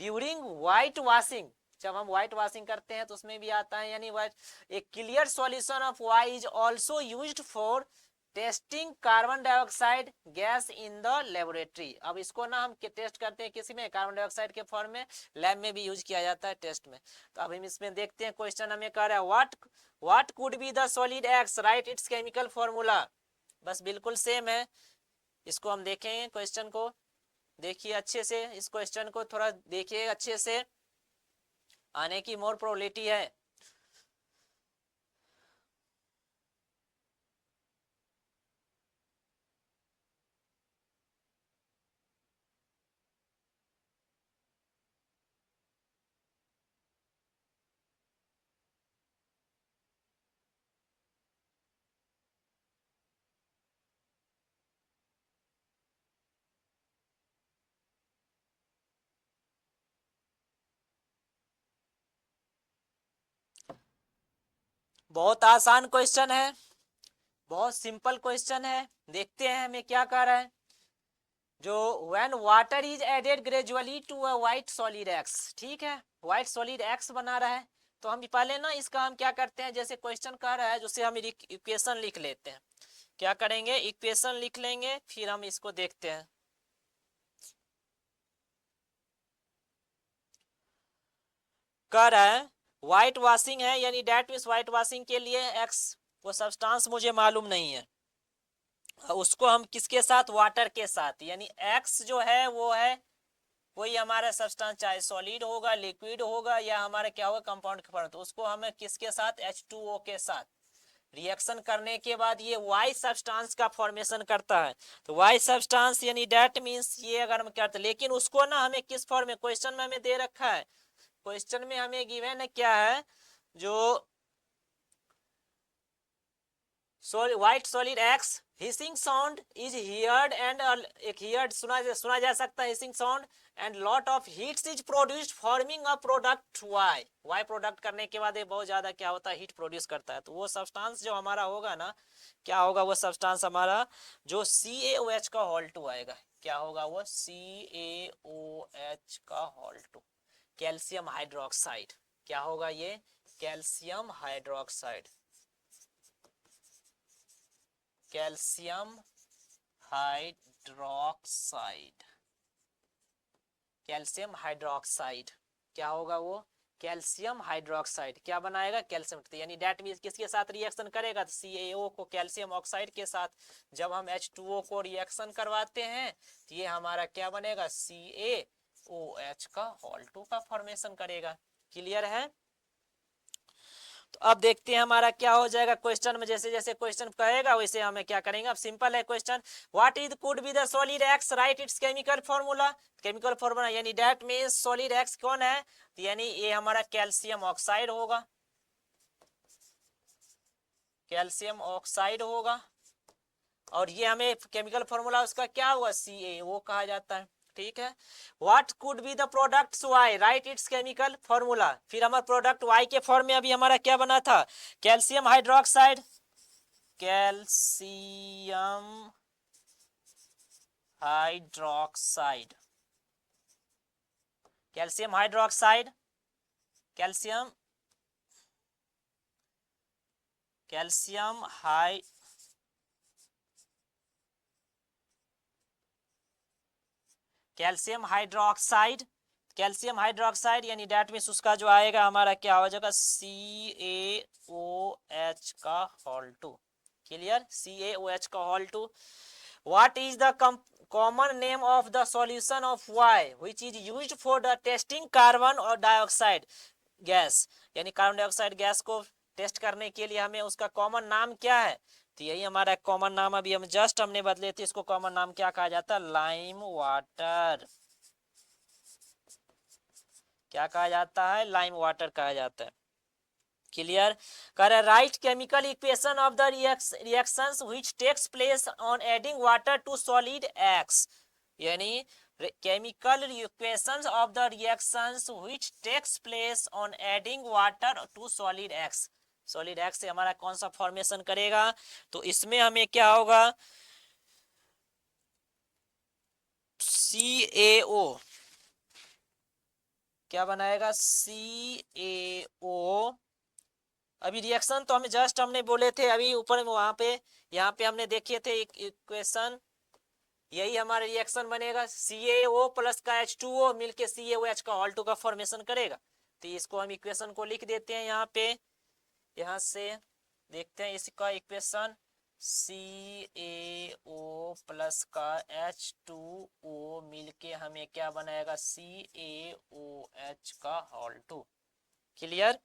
during white washing, जब हम white washing करते हैं तो उसमें भी आता है, यानी white. A clear solution of Y is also used for testing carbon dioxide gas in the laboratory. अब इसको ना हम टेस्ट करते हैं किसी में, कार्बन डाइऑक्साइड के फॉर्म में, लैब में भी यूज किया जाता है टेस्ट में। तो अब हम इसमें देखते हैं, क्वेश्चन हमें कह रहा है what could be the solid x, right its chemical formula. बस बिल्कुल सेम है, इसको हम देखेंगे क्वेश्चन को, देखिए अच्छे से, इस क्वेश्चन को थोड़ा देखिए अच्छे से, आने की मोर प्रोबेबिलिटी है। बहुत आसान क्वेश्चन है, बहुत सिंपल क्वेश्चन है। देखते हैं हमें क्या कह रहा है। जो when water is added gradually to a white solid X, ठीक है, व्हाइट सॉलिड एक्स बना रहा है। तो हम पहले ना इसका हम क्या करते हैं, जैसे क्वेश्चन कह रहा है जिससे हम इक्वेशन लिख लेते हैं। क्या करेंगे, इक्वेशन लिख लेंगे, फिर हम इसको देखते हैं। कह रहा है व्हाइट वॉशिंग है, यानी डेट मीन्स व्हाइट वॉशिंग के लिए एक्स, वो सब्सटेंस मुझे मालूम नहीं है, उसको हम किसके साथ, वाटर के साथ, यानी एक्स जो है वो है कोई हमारा सब्सटेंस, चाहे सॉलिड होगा, लिक्विड होगा, या हमारा क्या होगा, कंपाउंड के फॉर्म, तो उसको हमें किसके साथ, H2O के साथ रिएक्शन करने के बाद ये वाई सब्सटेंस का फॉर्मेशन करता है। तो वाई सब्सटेंस यानी डेट मीन्स ये अगर हम करते, लेकिन उसको ना हमें किस फॉर्म में, क्वेश्चन में हमें दे रखा है, क्वेश्चन में हमें गिवन है क्या है, जो white solid X, hissing sound is heard and, एक हियर्ड सुना जा सकता है hissing sound, and lot of heats is produced forming a product Y, Y product करने के बाद ये बहुत ज्यादा क्या होता है, हीट प्रोड्यूस करता है। तो वो सब्सटेंस जो हमारा होगा ना, क्या होगा वो सब्सटेंस हमारा, जो CaOH का होल टू आएगा, क्या होगा वो, CaOH का होल टू, कैल्शियम हाइड्रोक्साइड, क्या होगा ये, calcium hydroxide, calcium hydroxide, calcium hydroxide, क्या होगा वो, कैल्शियम हाइड्रोक्साइड, क्या बनाएगा, कैल्शियम, यानी डेट मींस किसके साथ रिएक्शन करेगा, तो CaO को कैल्शियम ऑक्साइड के साथ, जब हम H2O को रिएक्शन करवाते हैं तो ये हमारा क्या बनेगा, CaOH का होल टू का फॉर्मेशन करेगा। क्लियर है। तो अब देखते हैं हमारा क्या हो जाएगा क्वेश्चन में, जैसे जैसे क्वेश्चन कहेगा वैसे हमें क्या करेंगे। अब सिंपल है question, what is could be the solid x, right its chemical formula, chemical formula यानी दैट मींस सॉलिड एक्स कौन है, तो यानी ये हमारा कैल्शियम ऑक्साइड होगा, कैल्शियम ऑक्साइड होगा। और ये हमें केमिकल फॉर्मूला उसका क्या हुआ, CaO कहा जाता है, ठीक है। What could be the product Y, write its chemical formula, फिर हमारा प्रोडक्ट वाई के फॉर्म में अभी हमारा क्या बना था, calcium hydroxide, calcium hydroxide, calcium hydroxide, calcium, calcium high, calcium hydroxide, calcium hydroxide यानी डेट मीन्स उसका जो आएगा हमारा क्या हो जाएगा, CaOH का होल टू। क्लियर, CaOH का whole two. What is the common name of the solution of Y which is used for the testing carbon और डाइऑक्साइड गैस, यानी कार्बन डाइऑक्साइड गैस को टेस्ट करने के लिए हमें उसका कॉमन नाम क्या है, तो यही हमारा कॉमन नाम, अभी हम जस्ट हमने बदले थे, इसको कॉमन नाम क्या कहा जाता है, लाइम वाटर, क्या कहा जाता है, लाइम वाटर कहा जाता है। क्लियर। कह रहा है write chemical equation of the reactions which takes place on adding water to solid X, यानी chemical equations of the reactions which takes place on adding water to solid X. Solid X से हमारा कौन सा formation करेगा, तो इसमें हमें क्या होगा, CaO क्या बनाएगा, CaO। अभी रिएक्शन तो हमें जस्ट हमने बोले थे अभी ऊपर में, वहां पे यहाँ पे हमने देखे थे एक इक्वेशन, यही हमारा रिएक्शन बनेगा, CaO प्लस का H2O मिलके CaOH का ऑल टू का फॉर्मेशन करेगा। तो इसको हम इक्वेशन को लिख देते हैं यहाँ पे, यहाँ से देखते हैं इसका इक्वेशन, CaO प्लस का H2O मिलके हमें क्या बनाएगा, CaOH का होल टू। क्लियर।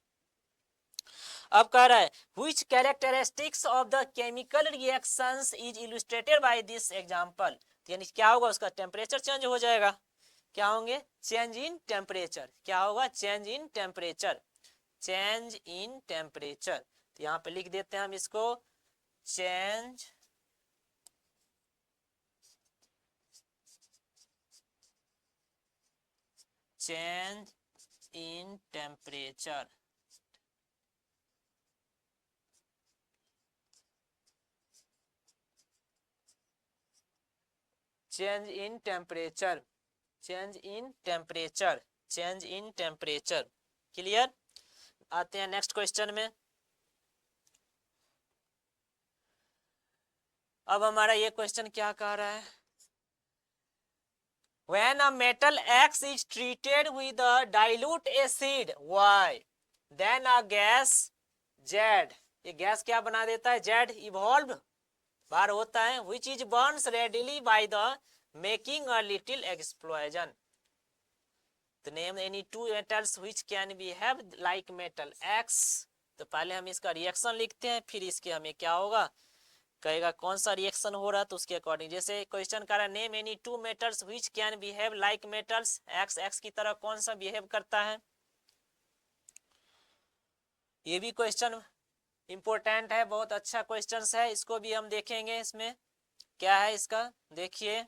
अब कह रहा है which characteristics of the chemical reactions is illustrated by this example, यानी क्या होगा, उसका टेम्परेचर चेंज हो जाएगा, क्या होंगे, चेंज इन टेम्परेचर, क्या होगा, change in temperature, change in temperature. तो यहाँ पे लिख देते हैं हम इसको, change change in temperature, change in temperature, change in temperature, change in temperature. Clear. आते हैं नेक्स्ट क्वेश्चन में। अब हमारा ये क्वेश्चन क्या कह रहा है, when a metal X is treated with a dilute acid Y, then a gas Z, ये गैस क्या बना देता है, Z इवॉल्व बार होता है, which is burns readily by the making a little explosion, तो name any two metals which can be have like metal X। तो पहले हम इसका रिएक्शन लिखते हैं, फिर इसके हमें क्या होगा, कहेगा कौन सा रिएक्शन हो रहा है, तो उसके अकॉर्डिंग, जैसे क्वेश्चन का name any two metals which can behave like metals, x x की तरह कौन सा बिहेव करता है, ये भी क्वेश्चन इंपॉर्टेंट है, बहुत अच्छा क्वेश्चन है, इसको भी हम देखेंगे, इसमें क्या है इसका, देखिए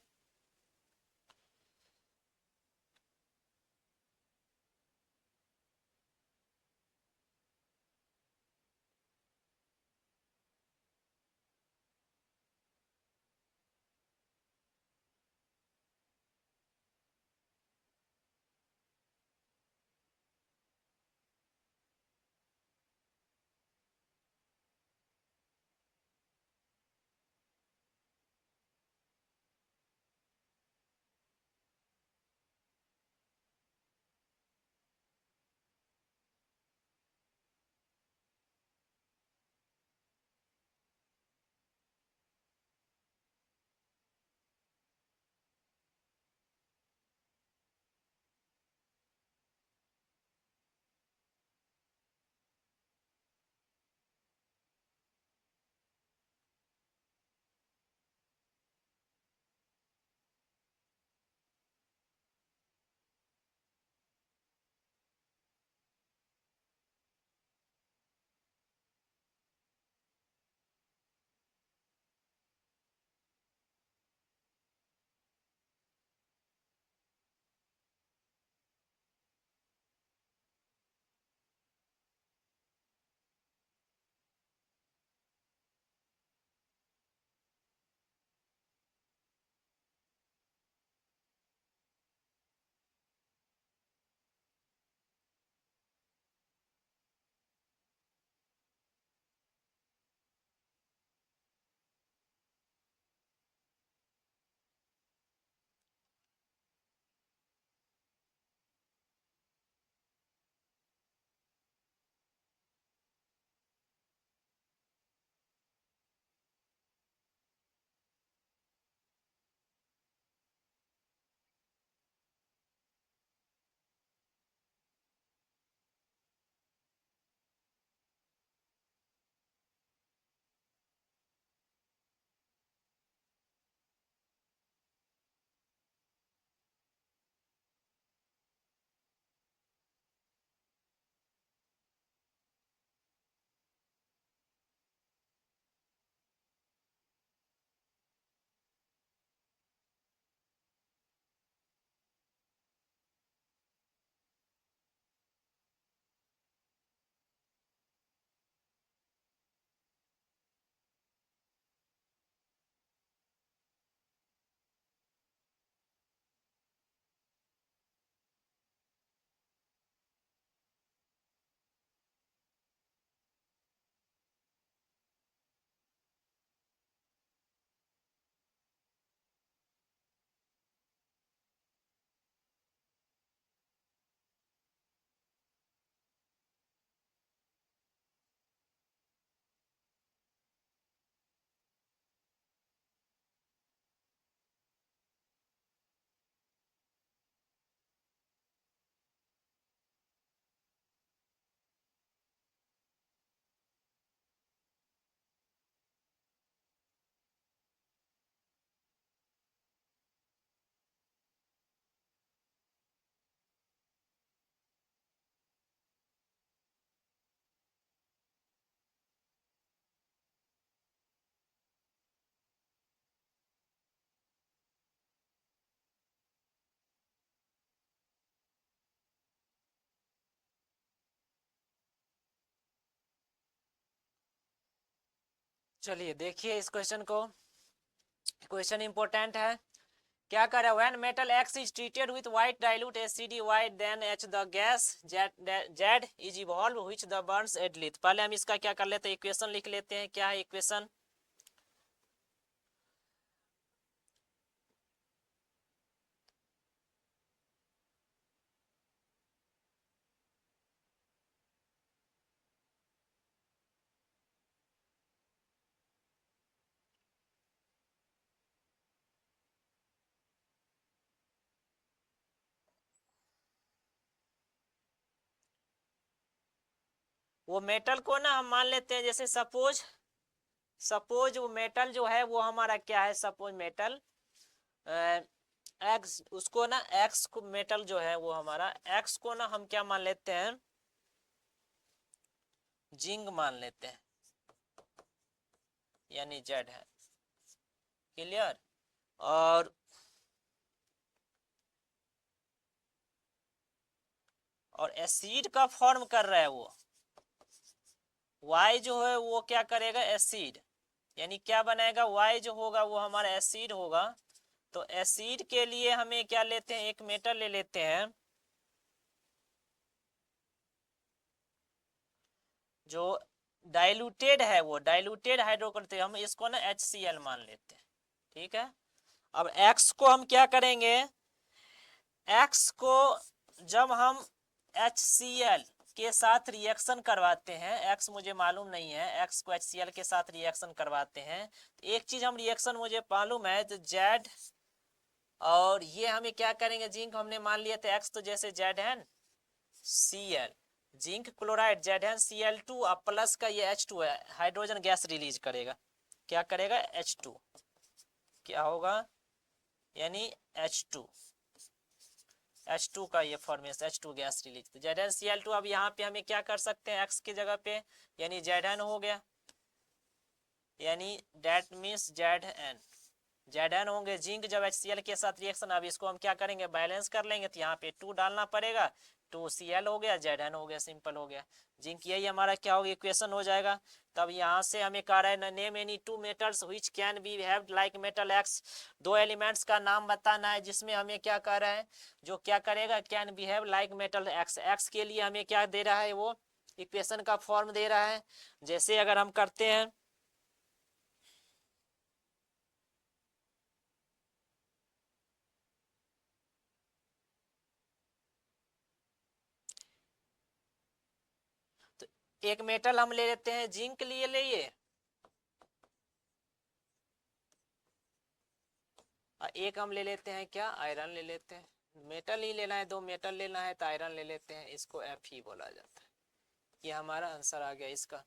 चलिए देखिए इस क्वेश्चन को, क्वेश्चन इंपॉर्टेंट है। क्या कर रहा है, when metal X is treated with white dilute HCl then H the gas Z is evolved which the burns at लिथ। पहले हम इसका क्या कर लेते हैं, इक्वेशन लिख लेते हैं। क्या है इक्वेशन, वो मेटल को ना हम मान लेते हैं, जैसे सपोज वो मेटल जो है वो हमारा क्या है, सपोज मेटल एक्स, उसको ना एक्स को मेटल जो है वो हमारा एक्स को ना हम क्या मान लेते हैं, जिंक मान लेते हैं, यानी जेड है। क्लियर। और एसिड का फॉर्म कर रहा है वो, वाई जो है वो क्या करेगा, एसिड, यानी क्या बनाएगा, वाई जो होगा वो हमारा एसिड होगा। तो एसिड के लिए हमें क्या लेते हैं, एक मेटल ले लेते हैं जो डाइल्यूटेड है, वो डाइल्यूटेड हाइड्रोक्लोरिक, हम इसको ना HCl मान लेते हैं। ठीक है। अब एक्स को हम क्या करेंगे, एक्स को जब हम HCl के साथ रिएक्शन करवाते हैं, एक्स मुझे मालूम नहीं है, एक्स को HCl के साथ रिएक्शन करवाते हैं, तो एक चीज हम रिएक्शन मुझे मालूम है, तो जेड, और ये हमें क्या करेंगे, जिंक हमने मान लिया था एक्स, तो जैसे ZnCl, जिंक क्लोराइड ZnCl2, अब प्लस का ये H2 है, हाइड्रोजन गैस रिलीज करेगा। क्या करेगा, H2, क्या होगा, यानी H2, H2 का ये फॉर्मेशन, H2 गैस रिलीज। तो ZnCl2, अब यहाँ पे हमें क्या कर सकते हैं, एक्स की जगह पे, यानी Zn हो गया, यानी डेट मीन्स Zn होंगे जिंक जब HCl के साथ रिएक्शन। अब इसको हम क्या करेंगे, बैलेंस कर लेंगे, तो यहाँ पे 2 डालना पड़ेगा, 2Cl हो गया, Zn हो गया, सिंपल हो गया। जिंक यही हमारा क्या होगा, इक्वेशन हो जाएगा। तब यहाँ से हमें कह रहा है, name any 2 metals which can B have like metal x, 2 elements का नाम बताना है जिसमें हमें क्या कह रहा है, जो क्या करेगा, can be have like metal x. X के लिए हमें क्या दे रहा है, वो इक्वेशन का फॉर्म दे रहा है। जैसे अगर हम करते हैं, तो एक मेटल हम ले लेते हैं, जिंक लिए लिए, और एक हम ले लेते हैं क्या, आयरन ले लेते हैं। मेटल ही लेना है, 2 मेटल लेना है तो आयरन ले लेते हैं, इसको F ही बोला जाता है। ये हमारा आंसर आ गया इसका।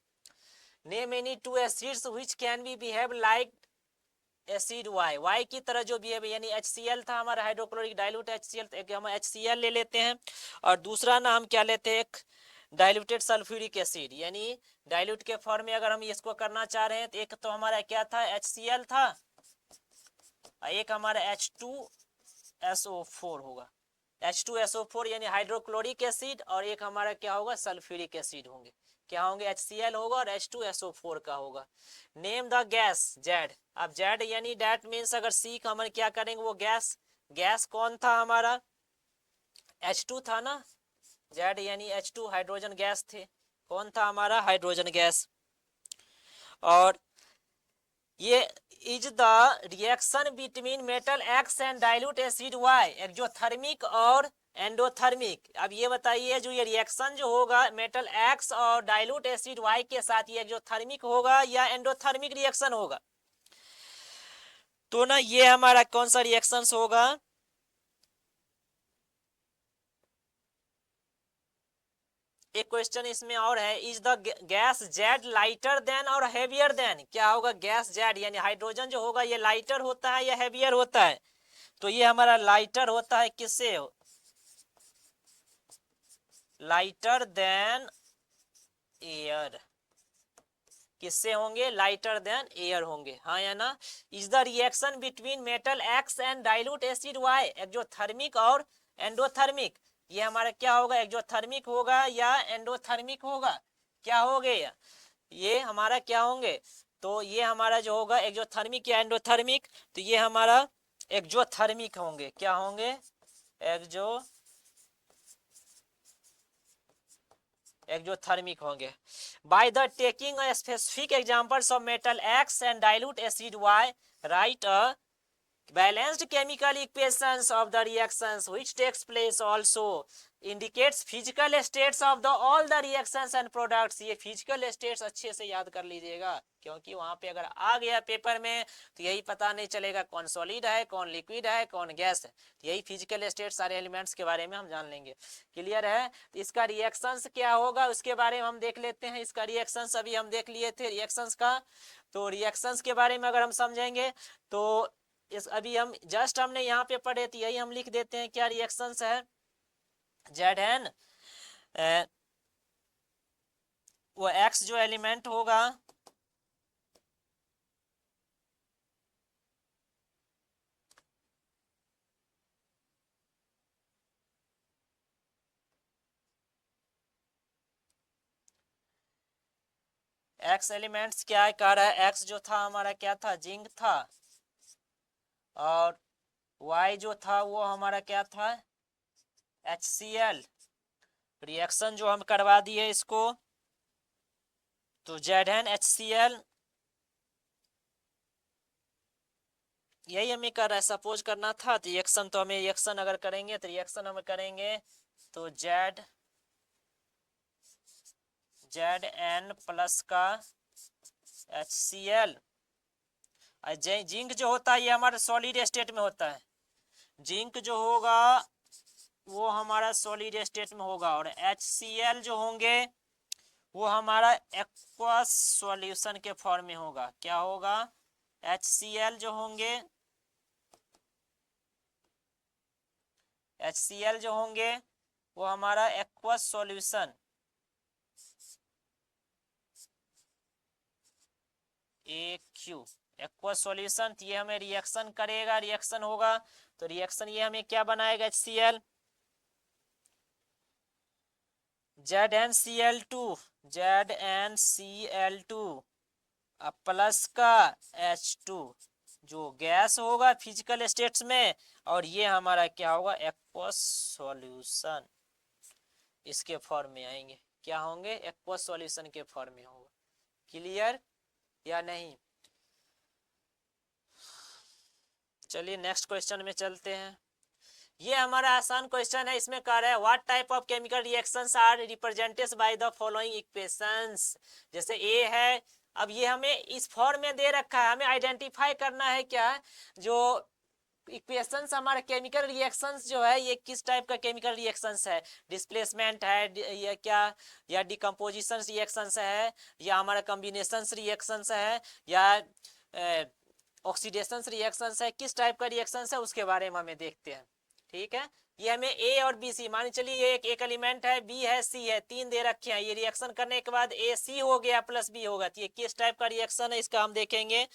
Name any 2 acids which can be behave like acid Y की तरह जो बिहेव, यानी HCl था हमारा हाइड्रोक्लोरिक डाइल्यूट HCl, तो एक हम HCl ले लेते हैं, और दूसरा ना हम क्या लेते हैं, एक डाइल्यूटेड सल्फ्यूरिक एसिड, यानी डाइल्यूट के फॉर्म में अगर हम इसको करना चाह रहे हैं, तो एक तो हमारा क्या था, HCl था, एक हमारा H2SO4 होगा, H2SO4 यानी हाइड्रोक्लोरिक एसिड, और एक हमारा क्या होगा, सल्फ्यूरिक एसिड होंगे। क्या होंगे, HCl होगा और H2SO4 का होगा। नेम द गैस जेड, अब जेड यानी डेट मीन्स अगर सी का हम क्या करेंगे, वो गैस कौन था हमारा, H2 था ना, जेड यानी H2 हाइड्रोजन गैस थे, कौन था हमारा, हाइड्रोजन गैस। और ये is the reaction between metal X and dilute acid Y, exothermic और एंडोथर्मिक। अब ये बताइए, जो ये रिएक्शन जो होगा मेटल एक्स और डाइल्यूट एसिड वाई के साथ, ये एक्जोथर्मिक होगा या एंडोथर्मिक रिएक्शन होगा, तो ना ये हमारा कौन सा रिएक्शन होगा, एक क्वेश्चन इसमें और है, is the gas Z lighter than और हैवियर देन। क्या होगा, गैस जेड यानी हाइड्रोजन जो होगा ये लाइटर होता है या हैवियर होता है, तो ये हमारा लाइटर होता है, किससे, लाइटर देन एयर, किससे होंगे, लाइटर देन एयर होंगे, हाँ या ना। Is the reaction between metal X and dilute acid Y, exothermic और एंडोथर्मिक, ये हमारा क्या होगा, एक्जोथर्मिक होगा या एंडोथर्मिक होगा, क्या हो गया, ये हमारा क्या होंगे, तो ये हमारा जो होगा एक्सोथर्मिक या एंडोथर्मिक, तो ये हमारा एक्सोथर्मिक होंगे। क्या होंगे? एक्सोथर्मिक होंगे। By the taking specific examples of metal X and dilute acid Y, write a balanced chemical equations of the reactions which takes place also indicates physical states of the all the reactions and products। ये physical states अच्छे से याद कर लीजिएगा, क्योंकि वहां पे अगर आ गया पेपर में तो यही पता नहीं चलेगा कौन सॉलिड है, कौन लिक्विड है, कौन गैस है। तो यही फिजिकल स्टेट सारे एलिमेंट्स के बारे में हम जान लेंगे। क्लियर है? तो इसका रिएक्शंस क्या होगा उसके बारे में हम देख लेते हैं। इसका रिएक्शंस अभी हम देख लिए थे रिएक्शंस का, तो रिएक्शंस के बारे में अगर हम समझेंगे तो इस अभी हम जस्ट हमने यहाँ पे पढ़े तो यही हम लिख देते हैं। क्या रिएक्शंस है? Zn वो X जो एलिमेंट होगा X एलिमेंट्स क्या कर रहा है? X जो था हमारा क्या था? जिंक था। और Y जो था वो हमारा क्या था? HCl। रिएक्शन जो हम करवा दिए इसको, तो Zn HCl यही हमें कर रहा है। सपोज करना था तो रिएक्शन, तो हमें रिएक्शन अगर करेंगे तो रिएक्शन हम करेंगे तो Zn प्लस का HCl। जिंक जो होता है ये हमारा सॉलिड स्टेट में होता है। जिंक जो होगा वो हमारा सॉलिड स्टेट में होगा, और HCl जो होंगे वो हमारा एक्वस सॉल्यूशन के फॉर्म में होगा। क्या होगा? HCl जो होंगे, HCl जो होंगे वो हमारा aqueous solution AQ aqueous solution. ये हमें रिएक्शन करेगा, रिएक्शन होगा तो रिएक्शन ये हमें क्या बनाएगा? HCl ZnCl2 प्लस का H2 जो गैस होगा फिजिकल स्टेट्स में, और ये हमारा क्या होगा? Aqueous solution. इसके फॉर्म में आएंगे। क्या होंगे? एक्वस सॉल्यूशन के फॉर्म में होगा। क्लियर या नहीं? चलिए नेक्स्ट क्वेश्चन में चलते हैं। ये हमारा आसान क्वेश्चन है। इसमें कह रहा है what type of chemical reactions are represented by the following equations. जैसे ए है, अब ये हमें इस फॉर्म में दे रखा है, हमें आइडेंटिफाई करना है क्या जो इक्वेशंस हमारे केमिकल रिएक्शंस जो है ये किस टाइप का केमिकल रिएक्शंस है। डिस्प्लेसमेंट है या क्या, या डिकम्पोजिशन रिएक्शंस है, या हमारा कॉम्बिनेशन रिएक्शंस है, या ऑक्सीडेशन रिएक्शंस है, किस टाइप का रिएक्शंस है उसके बारे में हमें देखते हैं। ठीक है? ये हमें ए और बी सी, मान चलिए ये एक एलिमेंट है, बी है, सी है, तीन दे रखे हैं। ये रिएक्शन करने के बाद ए सी हो गया प्लस बी होगा, तो ये किस टाइप का रिएक्शन है इसका हम देखेंगे।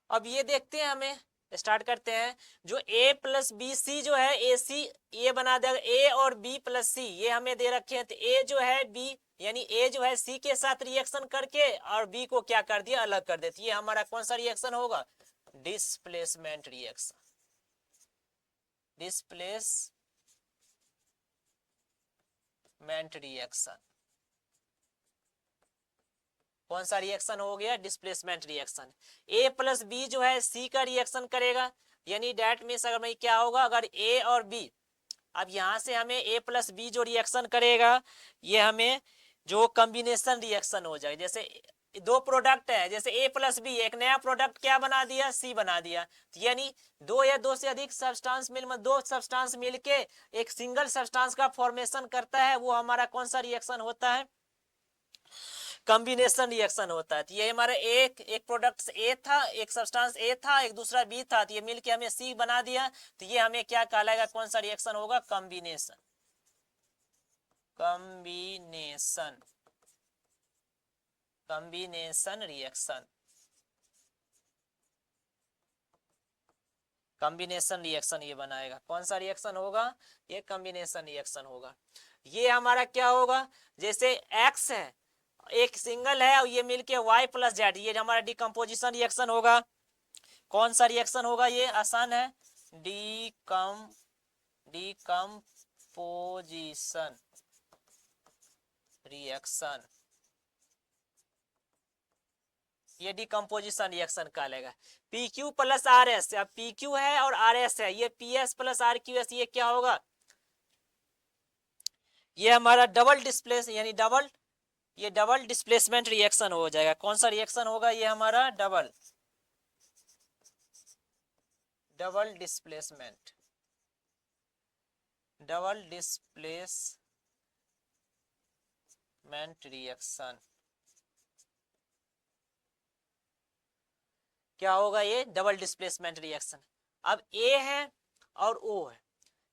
अब ये देखते हैं, हमें स्टार्ट करते हैं। जो ए प्लस बी सी जो है ए सी, ये बना देगा ए और बी प्लस सी, ये हमें दे रखे हैं। तो ए जो है बी यानी ए जो है सी के साथ रिएक्शन करके और बी को क्या कर दिया? अलग कर देती। ये हमारा कौन सा रिएक्शन होगा? Displacement reaction. डिस्प्लेसमेंट रिएक्शन कौन सा रिएक्शन हो गया? Displacement reaction. A plus B जो है सी का रिएक्शन करेगा, यानी डेट मीन्स अगर मैं क्या होगा, अगर ए और बी, अब यहां से हमें ए प्लस बी जो रिएक्शन करेगा ये हमें जो कॉम्बिनेशन रिएक्शन हो जाएगा। जैसे दो प्रोडक्ट है, जैसे ए प्लस बी, एक नया प्रोडक्ट क्या बना दिया? सी बना दिया। तो यानी दो या दो से अधिक सब्सटेंस दो सब्सटेंस मिलके एक सिंगल सब्सटेंस का फॉर्मेशन करता है, वो हमारा कौन सा रिएक्शन होता है? कॉम्बिनेशन रिएक्शन होता है। तो ये हमारा एक प्रोडक्ट ए था, एक सब्सटेंस ए था, एक दूसरा बी था, तो ये मिलके हमें सी बना दिया। तो ये हमें क्या कहलाएगा, कौन सा रिएक्शन होगा, combination. Combination combination reaction, combination reaction ये बनाएगा। कौन सा रिएक्शन होगा, ये कॉम्बिनेशन रिएक्शन होगा। ये हमारा क्या होगा, जैसे एक्स है, एक सिंगल है, और ये मिलके वाई प्लस जेड, ये हमारा डिकम्पोजिशन रिएक्शन होगा। कौन सा रिएक्शन होगा, ये आसान है, डिकम्पोजिशन रिएक्शन, ये डिकम्पोजिशन रिएक्शन का लेगा। P Q plus R S, अब पी क्यू है और आर एस है, ये P S plus R Q S, ये क्या होगा, ये हमारा डबल डिस्प्लेस यानी ये डबल डिस्प्लेसमेंट रिएक्शन हो जाएगा। कौन सा रिएक्शन होगा, ये हमारा डबल डिस्प्लेसमेंट रिएक्शन। क्या होगा, ये डबल डिस्प्लेसमेंट रिएक्शन। अब ए है और ओ है,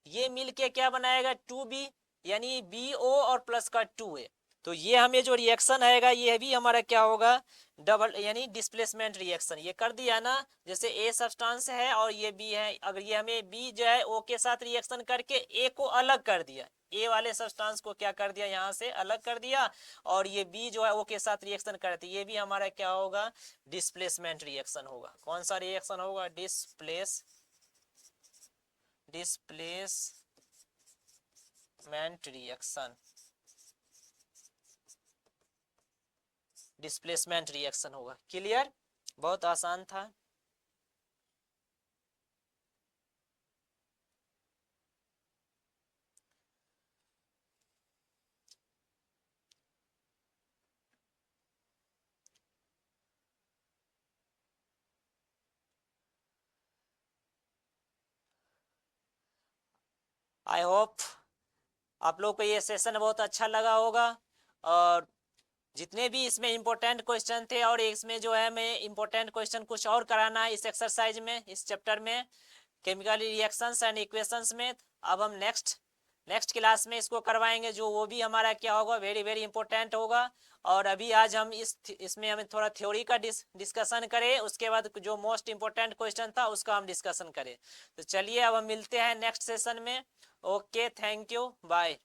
ये मिलके क्या बनाएगा, 2b, यानी बी ओ और प्लस का 2a। तो ये हमें जो रिएक्शन आएगा, ये भी हमारा क्या होगा, डबल यानी डिस्प्लेसमेंट रिएक्शन। ये कर दिया ना, जैसे ए सब्सटेंस है और ये बी है, अगर ये हमें बी जो है ओ के साथ रिएक्शन करके ए को अलग कर दिया, ए वाले सब्सटेंस को क्या कर दिया, यहाँ से अलग कर दिया, और ये बी जो है ओ के साथ रिएक्शन करती, ये भी हमारा क्या होगा, डिस्प्लेसमेंट रिएक्शन होगा। कौन सा रिएक्शन होगा, डिस्प्लेसमेंट रिएक्शन, डिस्प्लेसमेंट रिएक्शन होगा। क्लियर, बहुत आसान था। आई होप आप लोग को ये सेशन बहुत अच्छा लगा होगा, और जितने भी इसमें इंपॉर्टेंट क्वेश्चन थे, और इसमें जो है मैं इंपॉर्टेंट क्वेश्चन कुछ और कराना है इस एक्सरसाइज में, इस चैप्टर में, केमिकल रिएक्शंस एंड इक्वेशंस में। अब हम नेक्स्ट क्लास में इसको करवाएंगे, जो वो भी हमारा क्या होगा, वेरी वेरी इंपॉर्टेंट होगा। और अभी आज हम इसमें हमें थोड़ा थ्योरी का डिस्कशन करें, उसके बाद जो मोस्ट इंपॉर्टेंट क्वेश्चन था उसका हम डिस्कशन करें। तो चलिए अब हम मिलते हैं नेक्स्ट सेशन में। Okay, thank you, bye.